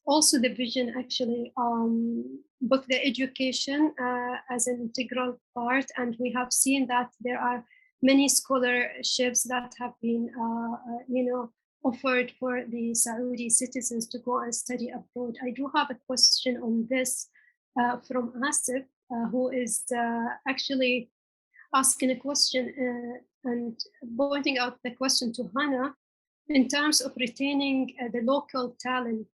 also the vision actually book the education as an integral part. And we have seen that there are many scholarships that have been, offered for the Saudi citizens to go and study abroad. I do have a question on this from Asif, who is actually asking a question and pointing out the question to Hannah in terms of retaining the local talent.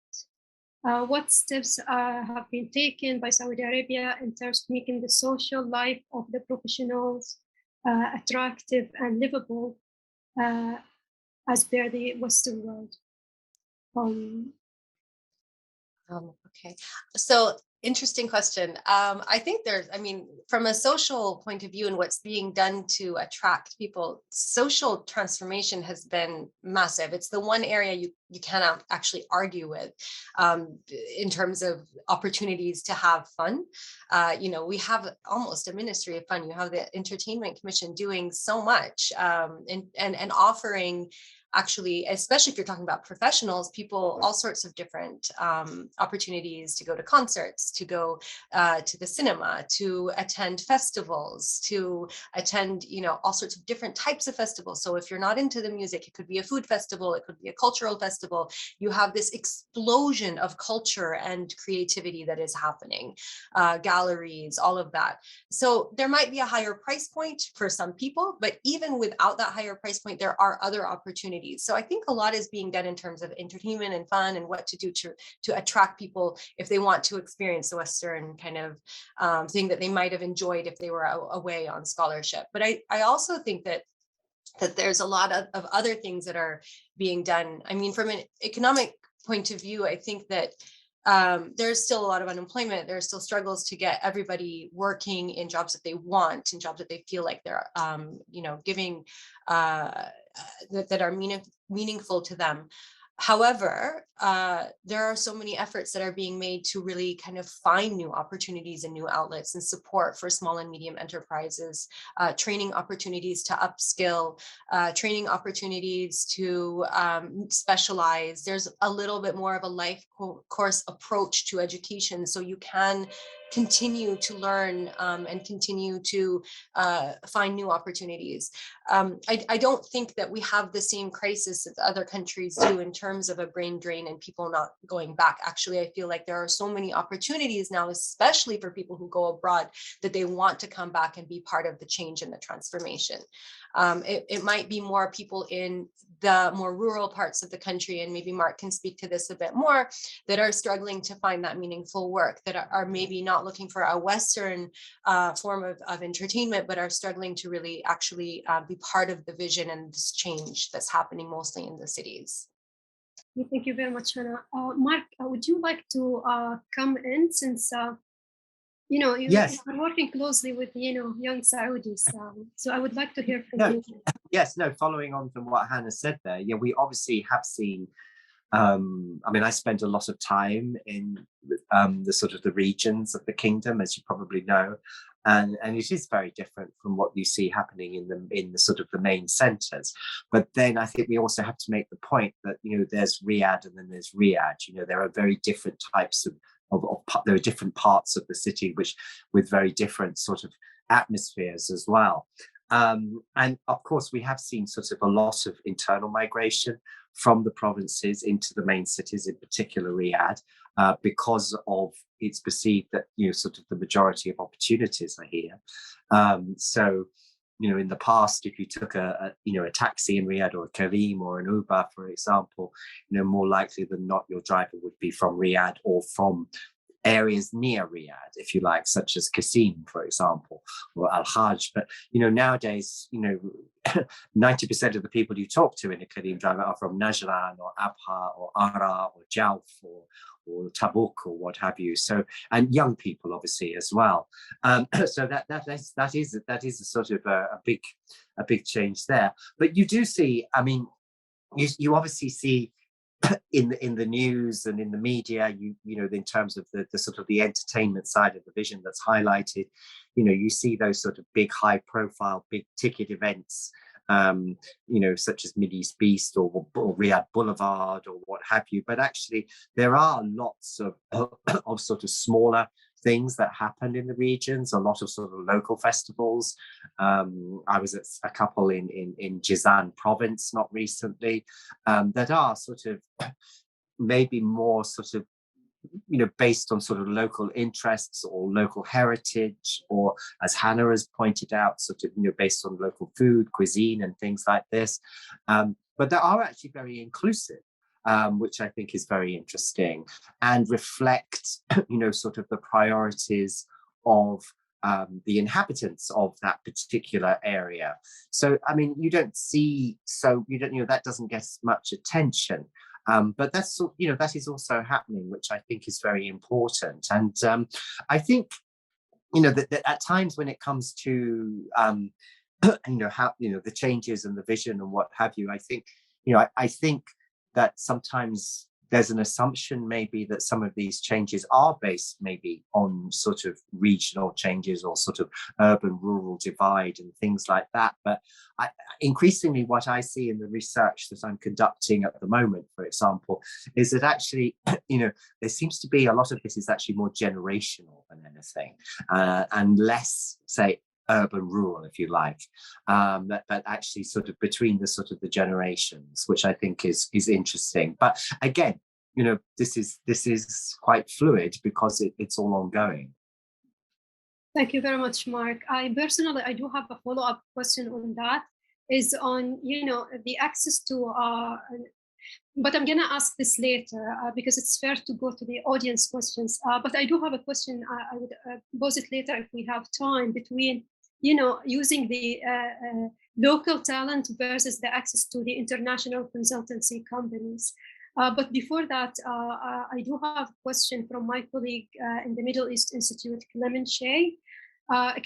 What steps have been taken by Saudi Arabia in terms of making the social life of the professionals attractive and livable as per the Western world? Okay, so interesting question. I think from a social point of view and what's being done to attract people, social transformation has been massive. It's the one area you cannot actually argue with in terms of opportunities to have fun. We have almost a ministry of fun. You have the Entertainment Commission doing so much and offering actually, especially if you're talking about professionals, people, all sorts of different opportunities to go to concerts, to go to the cinema, to attend festivals, to attend, all sorts of different types of festivals. So if you're not into the music, it could be a food festival, it could be a cultural festival. You have this explosion of culture and creativity that is happening, galleries, all of that. So there might be a higher price point for some people, but even without that higher price point, there are other opportunities. So I think a lot is being done in terms of entertainment and fun and what to do to attract people if they want to experience the Western kind of thing that they might have enjoyed if they were away on scholarship. But I also think that there's a lot of other things that are being done. I mean, from an economic point of view, I think that there's still a lot of unemployment. There are still struggles to get everybody working in jobs that they want, in jobs that they feel like they're, giving, that are meaningful to them. However, there are so many efforts that are being made to really kind of find new opportunities and new outlets and support for small and medium enterprises, training opportunities to upskill, training opportunities to specialize. There's a little bit more of a life course approach to education, so you can continue to learn and continue to find new opportunities. I don't think that we have the same crisis that other countries do in terms of a brain drain and people not going back. Actually, I feel like there are so many opportunities now, especially for people who go abroad, that they want to come back and be part of the change and the transformation. It might be more people in the more rural parts of the country, and maybe Mark can speak to this a bit more, that are struggling to find that meaningful work, that are maybe not looking for a Western form of entertainment, but are struggling to really actually be part of the vision and this change that's happening mostly in the cities. Thank you very much, Hannah. Mark, would you like to come in, since Yes. are working closely with young Saudis, so I would like to hear from you. Yes, no, following on from what Hannah said there, yeah, we obviously have seen, I spend a lot of time in the sort of the regions of the kingdom, as you probably know, and it is very different from what you see happening in the sort of the main centres. But then I think we also have to make the point that there's Riyadh and then there's Riyadh. There are very different types of there are different parts of the city with very different sort of atmospheres as well. And of course, we have seen sort of a lot of internal migration from the provinces into the main cities, in particular Riyadh, because of it's perceived that sort of the majority of opportunities are here. So in the past, if you took a taxi in Riyadh or a Kareem or an Uber, for example, more likely than not, your driver would be from Riyadh or from areas near Riyadh, if you like, such as Qasim, for example, or Al-Hajj. But nowadays, 90% of the people you talk to in a Kareem driver are from Najran or Abha or Ara or Jawf or Tabuk or what have you. So, and young people obviously as well. So that is a sort of a big change there. But you do see, you obviously see in the news and in the media, in terms of the sort of the entertainment side of the vision that's highlighted, you see those sort of big, high profile, big ticket events, such as Mideast Beast or Riyadh Boulevard or what have you. But actually, there are lots of sort of smaller things that happen in the regions, a lot of sort of local festivals. I was at a couple in Jizan province not recently, that are sort of maybe more sort of based on sort of local interests or local heritage, or as Hannah has pointed out, sort of based on local food, cuisine and things like this. But they are actually very inclusive, which I think is very interesting and reflect, sort of the priorities of the inhabitants of that particular area. So, you don't see, that doesn't get much attention. But that's, that is also happening, which I think is very important. And I think, that at times when it comes to, how, the changes and the vision and what have you, I think, I think that sometimes there's an assumption maybe that some of these changes are based maybe on sort of regional changes or sort of urban-rural divide and things like that. But increasingly what I see in the research that I'm conducting at the moment, for example, is that actually, there seems to be a lot of this is actually more generational than anything, and less, say, urban rural, if you like, but actually sort of between the generations, which I think is interesting. But again, this is quite fluid because it's all ongoing. Thank you very much, Mark. I do have a follow-up question on that, is on the access to but I'm gonna ask this later because it's fair to go to the audience questions. But I do have a question. I would pose it later if we have time, between using the local talent versus the access to the international consultancy companies. But before that, I do have a question from my colleague in the Middle East Institute, Clement Shea.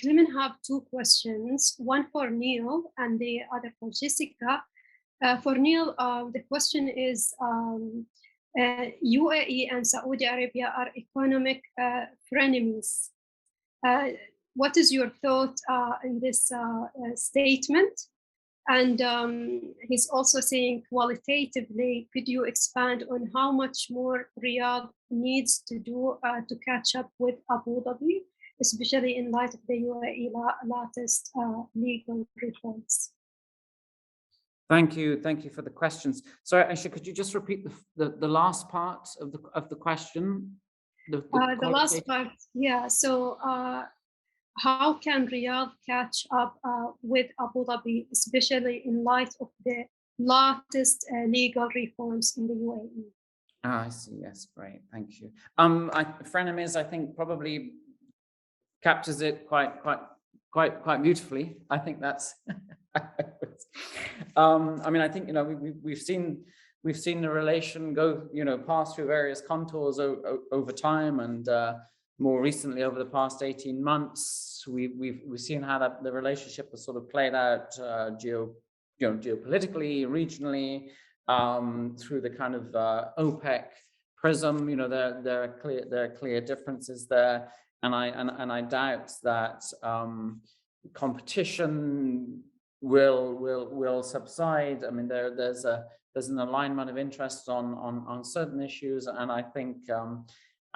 Clement have two questions, one for Neil and the other for Jessica. For Neil, the question is, UAE and Saudi Arabia are economic frenemies. What is your thought in this statement? And he's also saying qualitatively, could you expand on how much more Riyadh needs to do to catch up with Abu Dhabi, especially in light of the UAE latest legal reforms? Thank you for the questions. Sorry, Aisha, could you just repeat the last part of the question? The last part, yeah. So how can Riyadh catch up with Abu Dhabi, especially in light of the latest legal reforms in the UAE? I see. Yes, great. Thank you. Frenemies, I think, probably captures it quite beautifully. I think that's. I think we've seen the relation go pass through various contours over time, and more recently over the past 18 months, we've seen how the relationship has sort of played out geopolitically, regionally, through the kind of OPEC prism. There are clear differences there, and I doubt that competition will subside. I mean, there's an alignment of interest on certain issues, and I think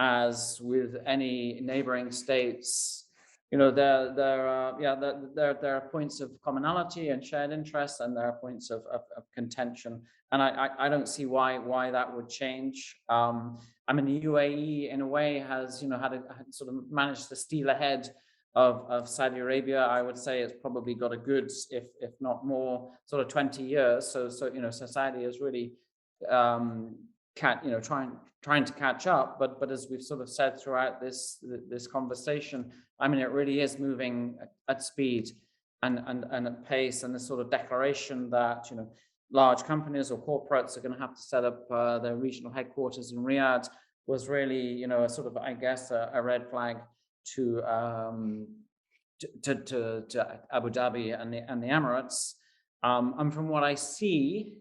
as with any neighboring states, there are points of commonality and shared interest, and there are points of contention, and I don't see why that would change. I mean, the UAE in a way has had sort of managed to steal ahead of Saudi Arabia. I would say it's probably got a good, if not more, sort of 20 years. So Saudi is really trying to catch up. But as we've sort of said throughout this conversation, I mean, it really is moving at speed and at pace. And this sort of declaration that large companies or corporates are going to have to set up their regional headquarters in Riyadh was really a sort of, I guess, a red flag to Abu Dhabi and the Emirates, and from what I see,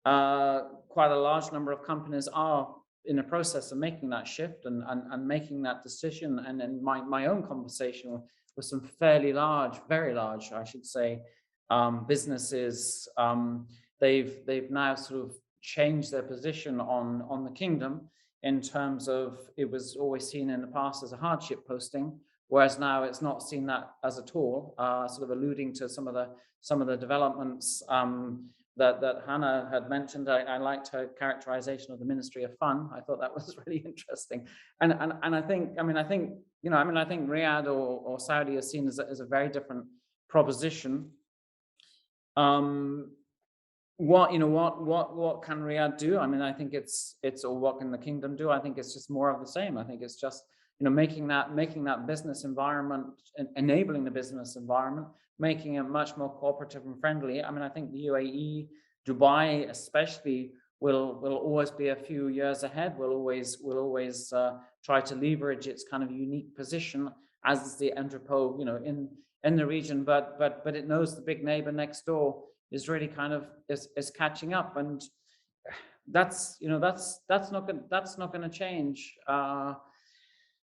quite a large number of companies are in the process of making that shift and making that decision. And in my own conversation with some fairly large, very large, I should say, businesses, they've now sort of changed their position on the kingdom, in terms of it was always seen in the past as a hardship posting, whereas now it's not seen that as at all, sort of alluding to some of the developments that Hannah had mentioned. I liked her characterization of the Ministry of Fun. I thought that was really interesting. And I think Riyadh or Saudi is seen as a very different proposition. What can Riyadh do? I mean, I think it's or what can the kingdom do? I think it's just more of the same. I think it's just making that business environment, enabling the business environment, making it much more cooperative and friendly. I mean, I think the UAE, Dubai especially, will always be a few years ahead. Will always try to leverage its kind of unique position as the entrepot, in the region. But it knows the big neighbor next door is really kind of is catching up. And that's not going to change.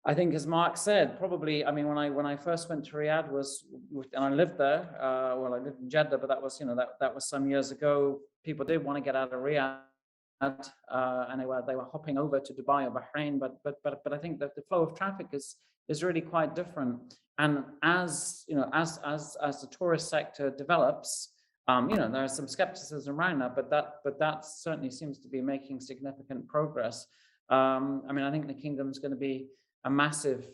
I think, as Mark said, probably, I mean, when I first went to Riyadh and I lived there, well, I lived in Jeddah, but that was, that was some years ago. People did want to get out of Riyadh, and they were hopping over to Dubai or Bahrain, but I think that the flow of traffic is really quite different. And as the tourist sector develops, there's some skepticism around that, but that certainly seems to be making significant progress. I mean, I think the kingdom's going to be a massive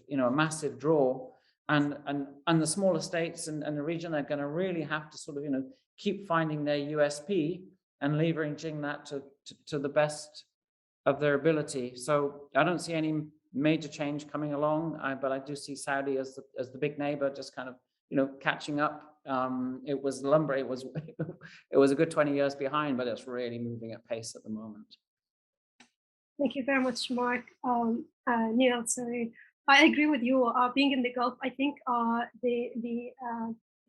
draw, and the smaller states and the region are going to really have to sort of keep finding their USP and leveraging that to the best of their ability. So I don't see any major change coming along, but I do see Saudi as the big neighbor, just kind of catching up. It was it was a good 20 years behind, but it's really moving at pace at the moment. Thank you very much, Mark. Neil, sorry. I agree with you. Being in the Gulf, I think the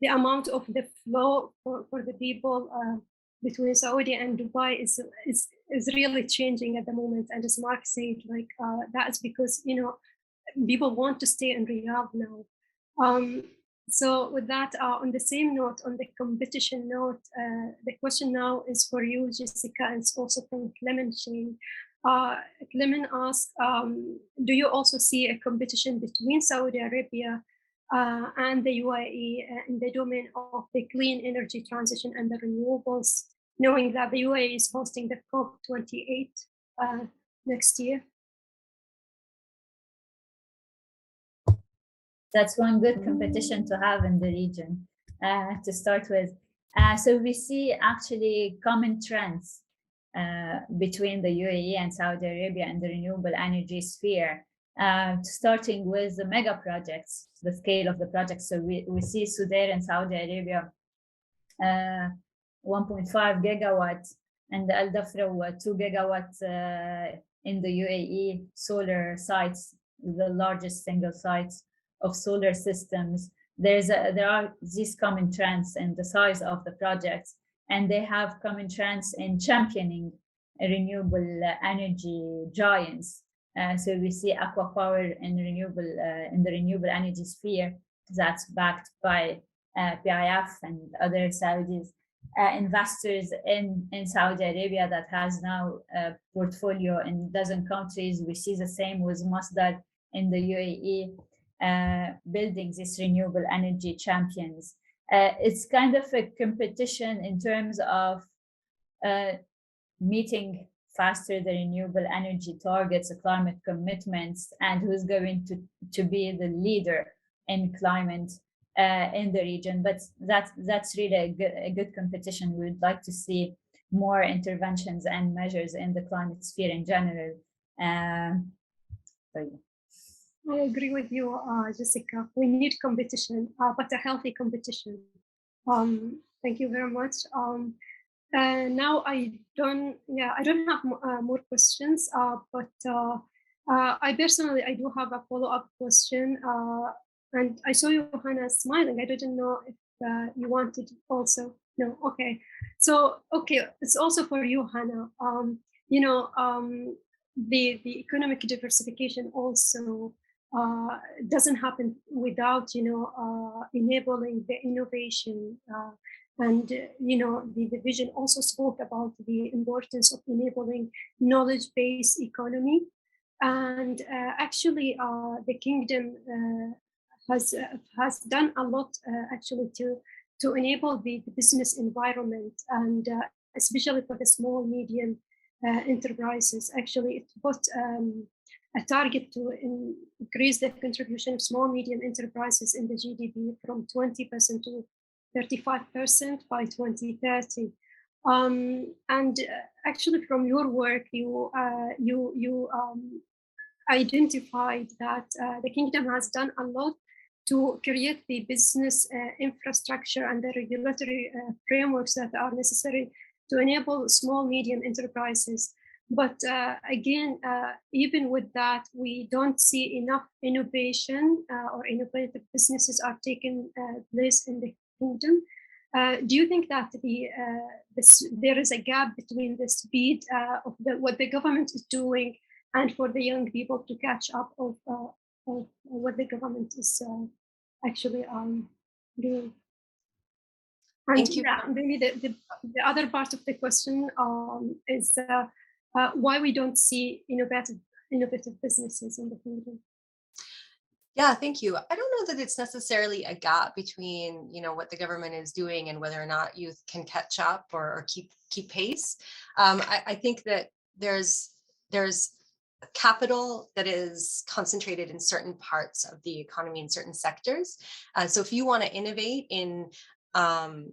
amount of the flow for the people between Saudi and Dubai is really changing at the moment. And as Mark said, like that is because people want to stay in Riyadh now. So with that, on the same note, on the competition note, the question now is for you, Jessica, and it's also from Clement Shane. Clement asked, do you also see a competition between Saudi Arabia and the UAE in the domain of the clean energy transition and the renewables, knowing that the UAE is hosting the COP28 next year? That's one good competition to have in the region to start with. So we see actually common trends between the UAE and Saudi Arabia in the renewable energy sphere, starting with the mega projects, the scale of the projects. So we see Sudair in Saudi Arabia, 1.5 gigawatts, and Al Dhafra 2 gigawatts in the UAE solar sites, the largest single sites of solar systems. There are these common trends in the size of the projects, and they have common trends in championing renewable energy giants. So we see Aqua Power in the renewable energy sphere that's backed by PIF and other Saudis. Investors in Saudi Arabia that has now a portfolio in a dozen countries. We see the same with Masdar in the UAE, building these renewable energy champions. It's kind of a competition in terms of meeting faster the renewable energy targets, the climate commitments, and who's going to be the leader in climate in the region. But that's really a good competition. We would like to see more interventions and measures in the climate sphere in general. So yeah. I agree with you, Jessica. We need competition, but a healthy competition. Thank you very much. Now I don't have more questions, but I do have a follow-up question. And I saw you, Hannah, smiling. I didn't know if you wanted also. No, okay. So, okay, it's also for you, Hannah. The economic diversification also doesn't happen without enabling the innovation, and the division also spoke about the importance of enabling knowledge-based economy, and actually the kingdom has done a lot actually to enable the business environment, and especially for the small medium enterprises. Actually, it put a target to increase the contribution of small medium enterprises in the GDP from 20% to 35% by 2030. And actually, from your work, you identified that the kingdom has done a lot to create the business infrastructure and the regulatory frameworks that are necessary to enable small medium enterprises. But again, even with that, we don't see enough innovation or innovative businesses are taking place in the kingdom. do you think that there is a gap between the speed of what the government is doing and for the young people to catch up of what the government is actually doing? And Thank you. yeah, maybe the other part of the question is why we don't see innovative businesses in the kingdom. Yeah, thank you. I don't know that it's necessarily a gap between, what the government is doing and whether or not youth can catch up or keep pace. I think that there's capital that is concentrated in certain parts of the economy in certain sectors. So if you want to innovate in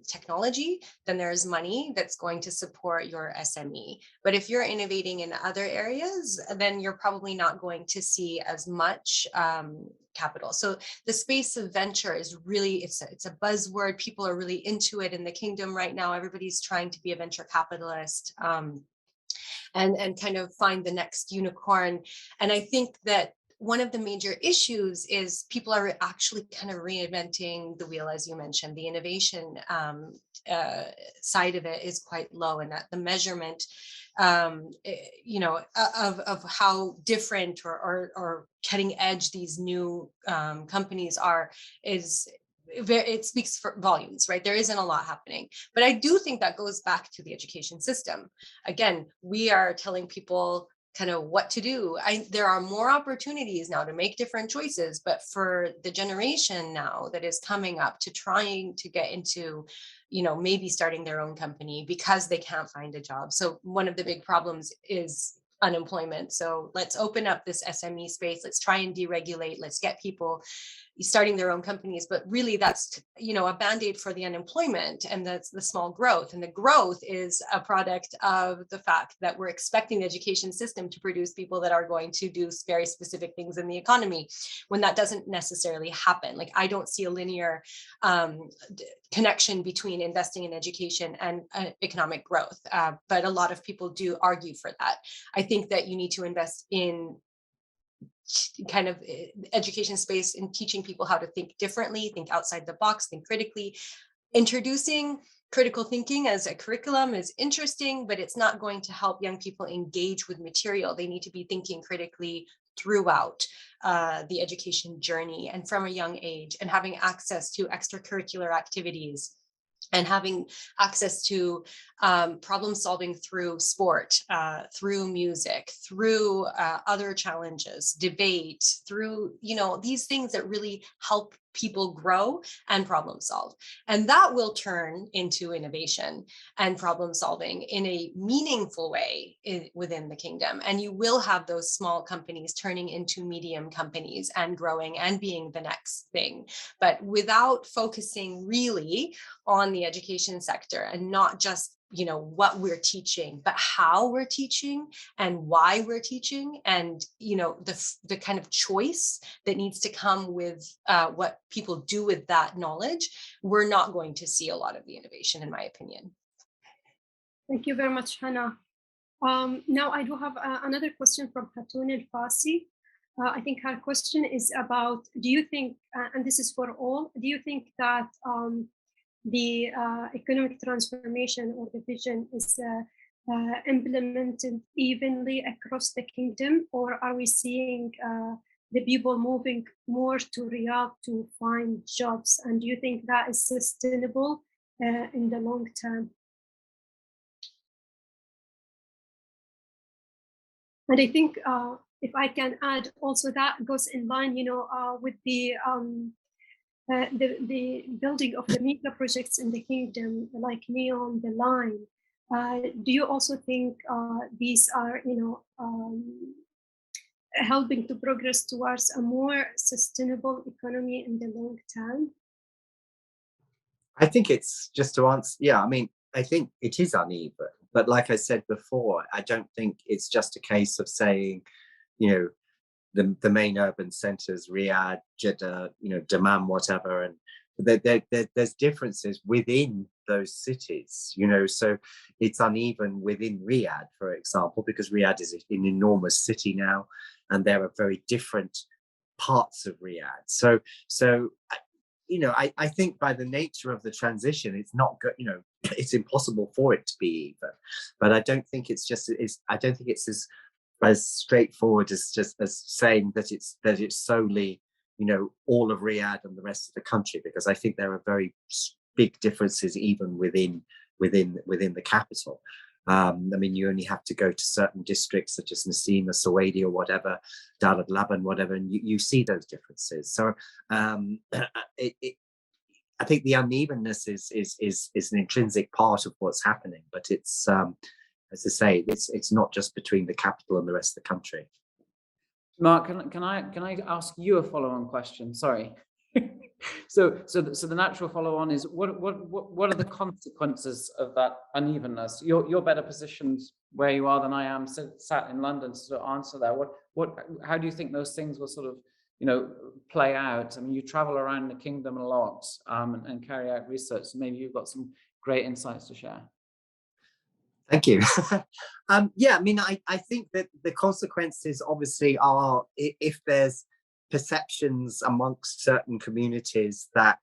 technology, then there's money that's going to support your SME. But if you're innovating in other areas, then you're probably not going to see as much capital. So the space of venture is really, it's a buzzword. People are really into it in the kingdom right now. Everybody's trying to be a venture capitalist. And kind of find the next unicorn. And I think that one of the major issues is people are actually kind of reinventing the wheel, as you mentioned. The innovation side of it is quite low, and that the measurement, of how different or cutting edge these new companies are it speaks for volumes, right? There isn't a lot happening. But I do think that goes back to the education system. Again, we are telling people kind of what to do. There are more opportunities now to make different choices, but for the generation now that is coming up to trying to get into, maybe starting their own company because they can't find a job. So one of the big problems is unemployment. So let's open up this SME space. Let's try and deregulate. Let's get people starting their own companies, but really that's, a band-aid for the unemployment, and that's the small growth. And the growth is a product of the fact that we're expecting the education system to produce people that are going to do very specific things in the economy, when that doesn't necessarily happen. Like, I don't see a linear connection between investing in education and economic growth, but a lot of people do argue for that. I think that you need to invest in kind of education space in teaching people how to think differently, think outside the box, think critically. Introducing critical thinking as a curriculum is interesting, but it's not going to help young people engage with material. They need to be thinking critically throughout the education journey and from a young age, and having access to extracurricular activities, and having access to problem solving through sport, through music, through other challenges, debate, through, these things that really help people grow and problem solve. And that will turn into innovation and problem solving in a meaningful way within the kingdom. And you will have those small companies turning into medium companies and growing and being the next thing. But without focusing really on the education sector, and not just what we're teaching, but how we're teaching and why we're teaching, and the kind of choice that needs to come with what people do with that knowledge, we're not going to see a lot of the innovation, in my opinion. Thank you very much, Hannah. Now I do have another question from Hatun El-Fasi. I think her question is about, do you think, and this is for all, do you think that the economic transformation or the vision is implemented evenly across the kingdom, or are we seeing the people moving more to Riyadh to find jobs? And do you think that is sustainable in the long term? And I think if I can add also, that goes in line, with the building of the mega projects in the kingdom, like Neon, the Line. Do you also think these are, helping to progress towards a more sustainable economy in the long term? I think it's just to answer. Yeah, I mean, I think it is uneven, but like I said before, I don't think it's just a case of saying, the main urban centers, Riyadh, Jeddah, Dammam, whatever, and there's differences within those cities, so it's uneven within Riyadh, for example, because Riyadh is an enormous city now, and there are very different parts of Riyadh. So I think by the nature of the transition, it's not good, it's impossible for it to be even. But I don't think it's as straightforward as just as saying that it's solely, all of Riyadh and the rest of the country, because I think there are very big differences even within the capital. You only have to go to certain districts such as Nassim or Sawaidi or whatever, Dar al Laban, whatever, and you see those differences. So I think the unevenness is an intrinsic part of what's happening, but it's as I say, it's not just between the capital and the rest of the country. Mark, can I ask you a follow-on question? Sorry. So the natural follow-on is what are the consequences of that unevenness? You're better positioned where you are than I am, sat in London, to sort of answer that. How do you think those things will sort of play out? I mean, you travel around the kingdom a lot and carry out research. So maybe you've got some great insights to share. Thank you. I think that the consequences obviously are, if there's perceptions amongst certain communities that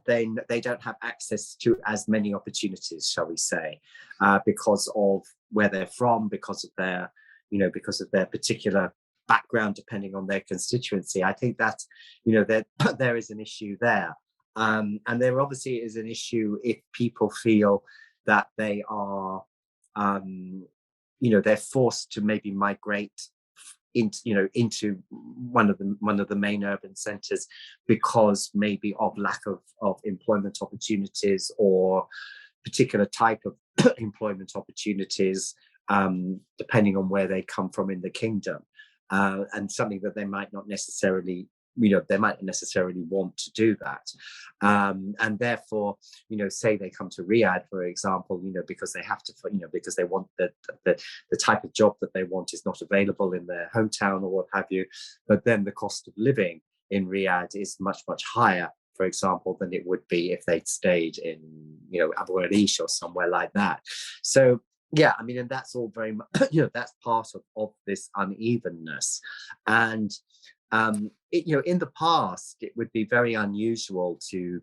they don't have access to as many opportunities, shall we say, because of where they're from, because of their particular background, depending on their constituency. I think that there is an issue there, and there obviously is an issue if people feel that they are, they're forced to maybe migrate into one of the main urban centres because maybe of lack of employment opportunities or particular type of employment opportunities, depending on where they come from in the kingdom, and something that they might not necessarily want to do that, and therefore, say they come to Riyadh, for example, because they have to, because they want the type of job that they want is not available in their hometown or what have you, but then the cost of living in Riyadh is much higher, for example, than it would be if they'd stayed in, Abu Arish or somewhere like that. So yeah, and that's all very much, that's part of this unevenness. And in the past, it would be very unusual to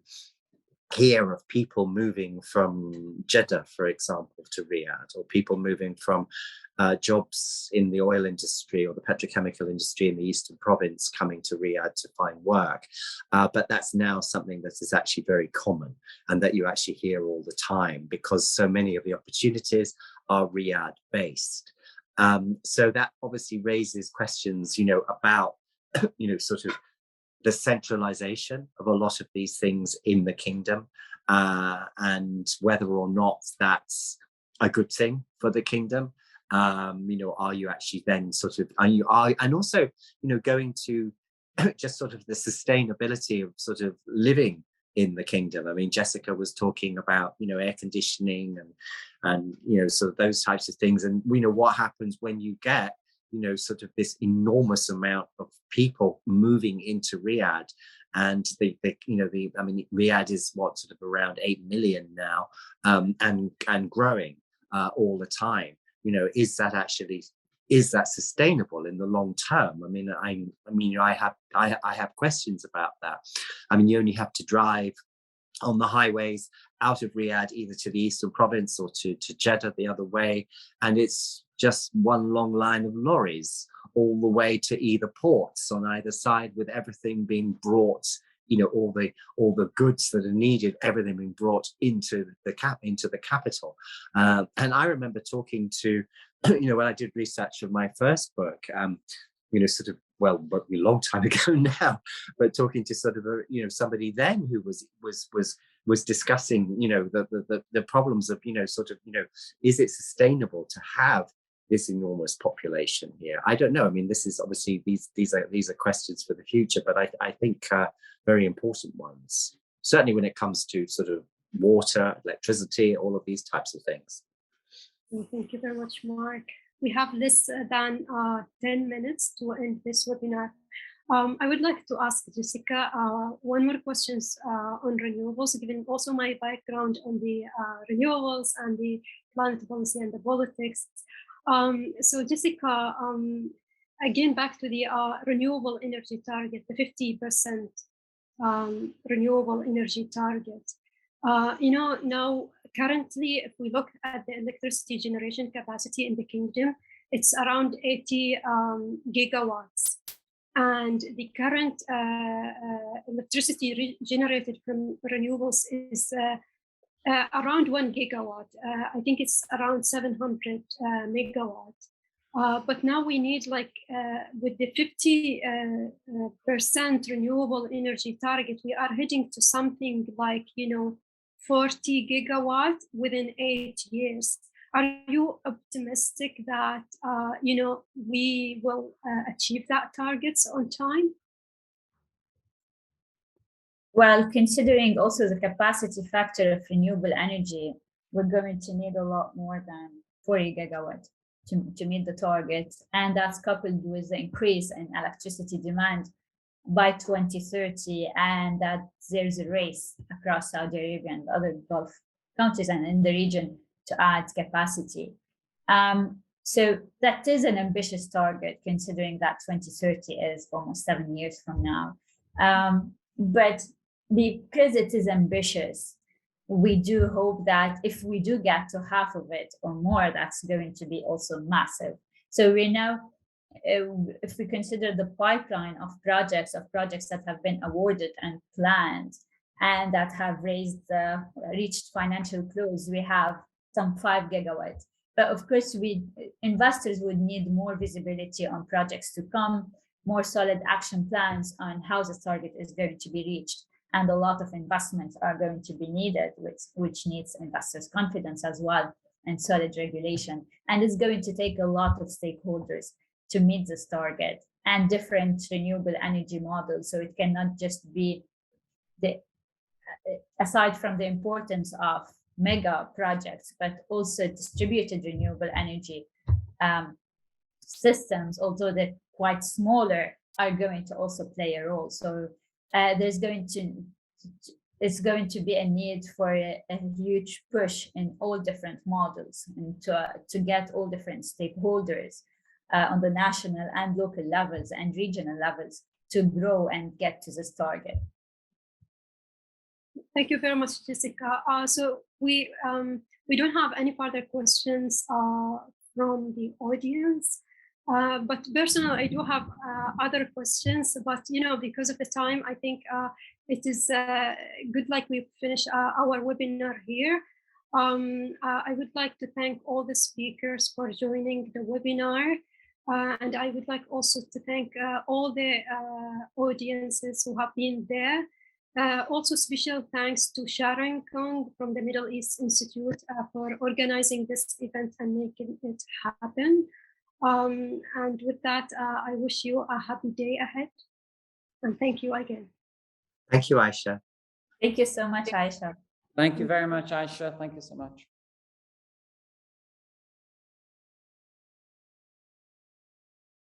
hear of people moving from Jeddah, for example, to Riyadh, or people moving from jobs in the oil industry or the petrochemical industry in the Eastern Province coming to Riyadh to find work. But that's now something that is actually very common and that you actually hear all the time, because so many of the opportunities are Riyadh based. So that obviously raises questions, about sort of the centralization of a lot of these things in the kingdom, and whether or not that's a good thing for the kingdom. Are you actually then sort of, and also, going to just sort of the sustainability of sort of living in the kingdom. Jessica was talking about, air conditioning and sort of those types of things. And we know what happens when you get, sort of this enormous amount of people moving into Riyadh, and Riyadh is what, sort of around 8 million now, and growing all the time. Is that sustainable in the long term? I have questions about that. You only have to drive on the highways out of Riyadh, either to the Eastern Province or to Jeddah the other way, and it's just one long line of lorries all the way to either ports on either side, with everything being brought, all the goods that are needed, everything being brought into the capital. And I remember talking to, when I did research of my first book, sort of, well, a long time ago now, but talking to sort of somebody then who was discussing, the problems of, sort of, is it sustainable to have this enormous population here? I don't know. This is obviously, these are questions for the future, but I think very important ones, certainly when it comes to sort of water, electricity, all of these types of things. Thank you very much, Mark. We have less than 10 minutes to end this webinar. I would like to ask Jessica one more questions on renewables, given also my background on the renewables and the climate policy and the politics. So Jessica, again, back to the renewable energy target, the 50% renewable energy target. Now currently, if we look at the electricity generation capacity in the kingdom, it's around 80 gigawatts. And the current electricity generated from renewables is around 1 gigawatt. I think it's around 700 megawatt. But now we need, like, with the 50% renewable energy target, we are heading to something like, 40 gigawatt within 8 years. Are you optimistic that, we will achieve that targets on time? Well, considering also the capacity factor of renewable energy, we're going to need a lot more than 40 gigawatt to meet the target. And that's coupled with the increase in electricity demand by 2030, and that there's a race across Saudi Arabia and other Gulf countries and in the region to add capacity. So that is an ambitious target, considering that 2030 is almost 7 years from now. But because it is ambitious, we do hope that if we do get to half of it or more, that's going to be also massive. So we're now, if we consider the pipeline of projects that have been awarded and planned and that have reached financial close, we have some 5 gigawatts. But of course, investors would need more visibility on projects to come, more solid action plans on how the target is going to be reached. And a lot of investments are going to be needed, which needs investors' confidence as well and solid regulation. And it's going to take a lot of stakeholders to meet this target and different renewable energy models. So it cannot just be aside from the importance of mega projects, but also distributed renewable energy systems, although they're quite smaller, are going to also play a role. So it's going to be a need for a huge push in all different models and to get all different stakeholders on the national and local levels and regional levels to grow and get to this target. Thank you very much, Jessica. So we don't have any further questions from the audience. But personally, I do have other questions, but because of the time, I think it is good, like we finish our webinar here. I would like to thank all the speakers for joining the webinar. And I would like also to thank all the audiences who have been there. Also, special thanks to Sharon Kong from the Middle East Institute for organizing this event and making it happen. And with that, I wish you a happy day ahead. And thank you again. Thank you, Aisha. Thank you so much, Aisha. Thank you very much, Aisha. Thank you so much.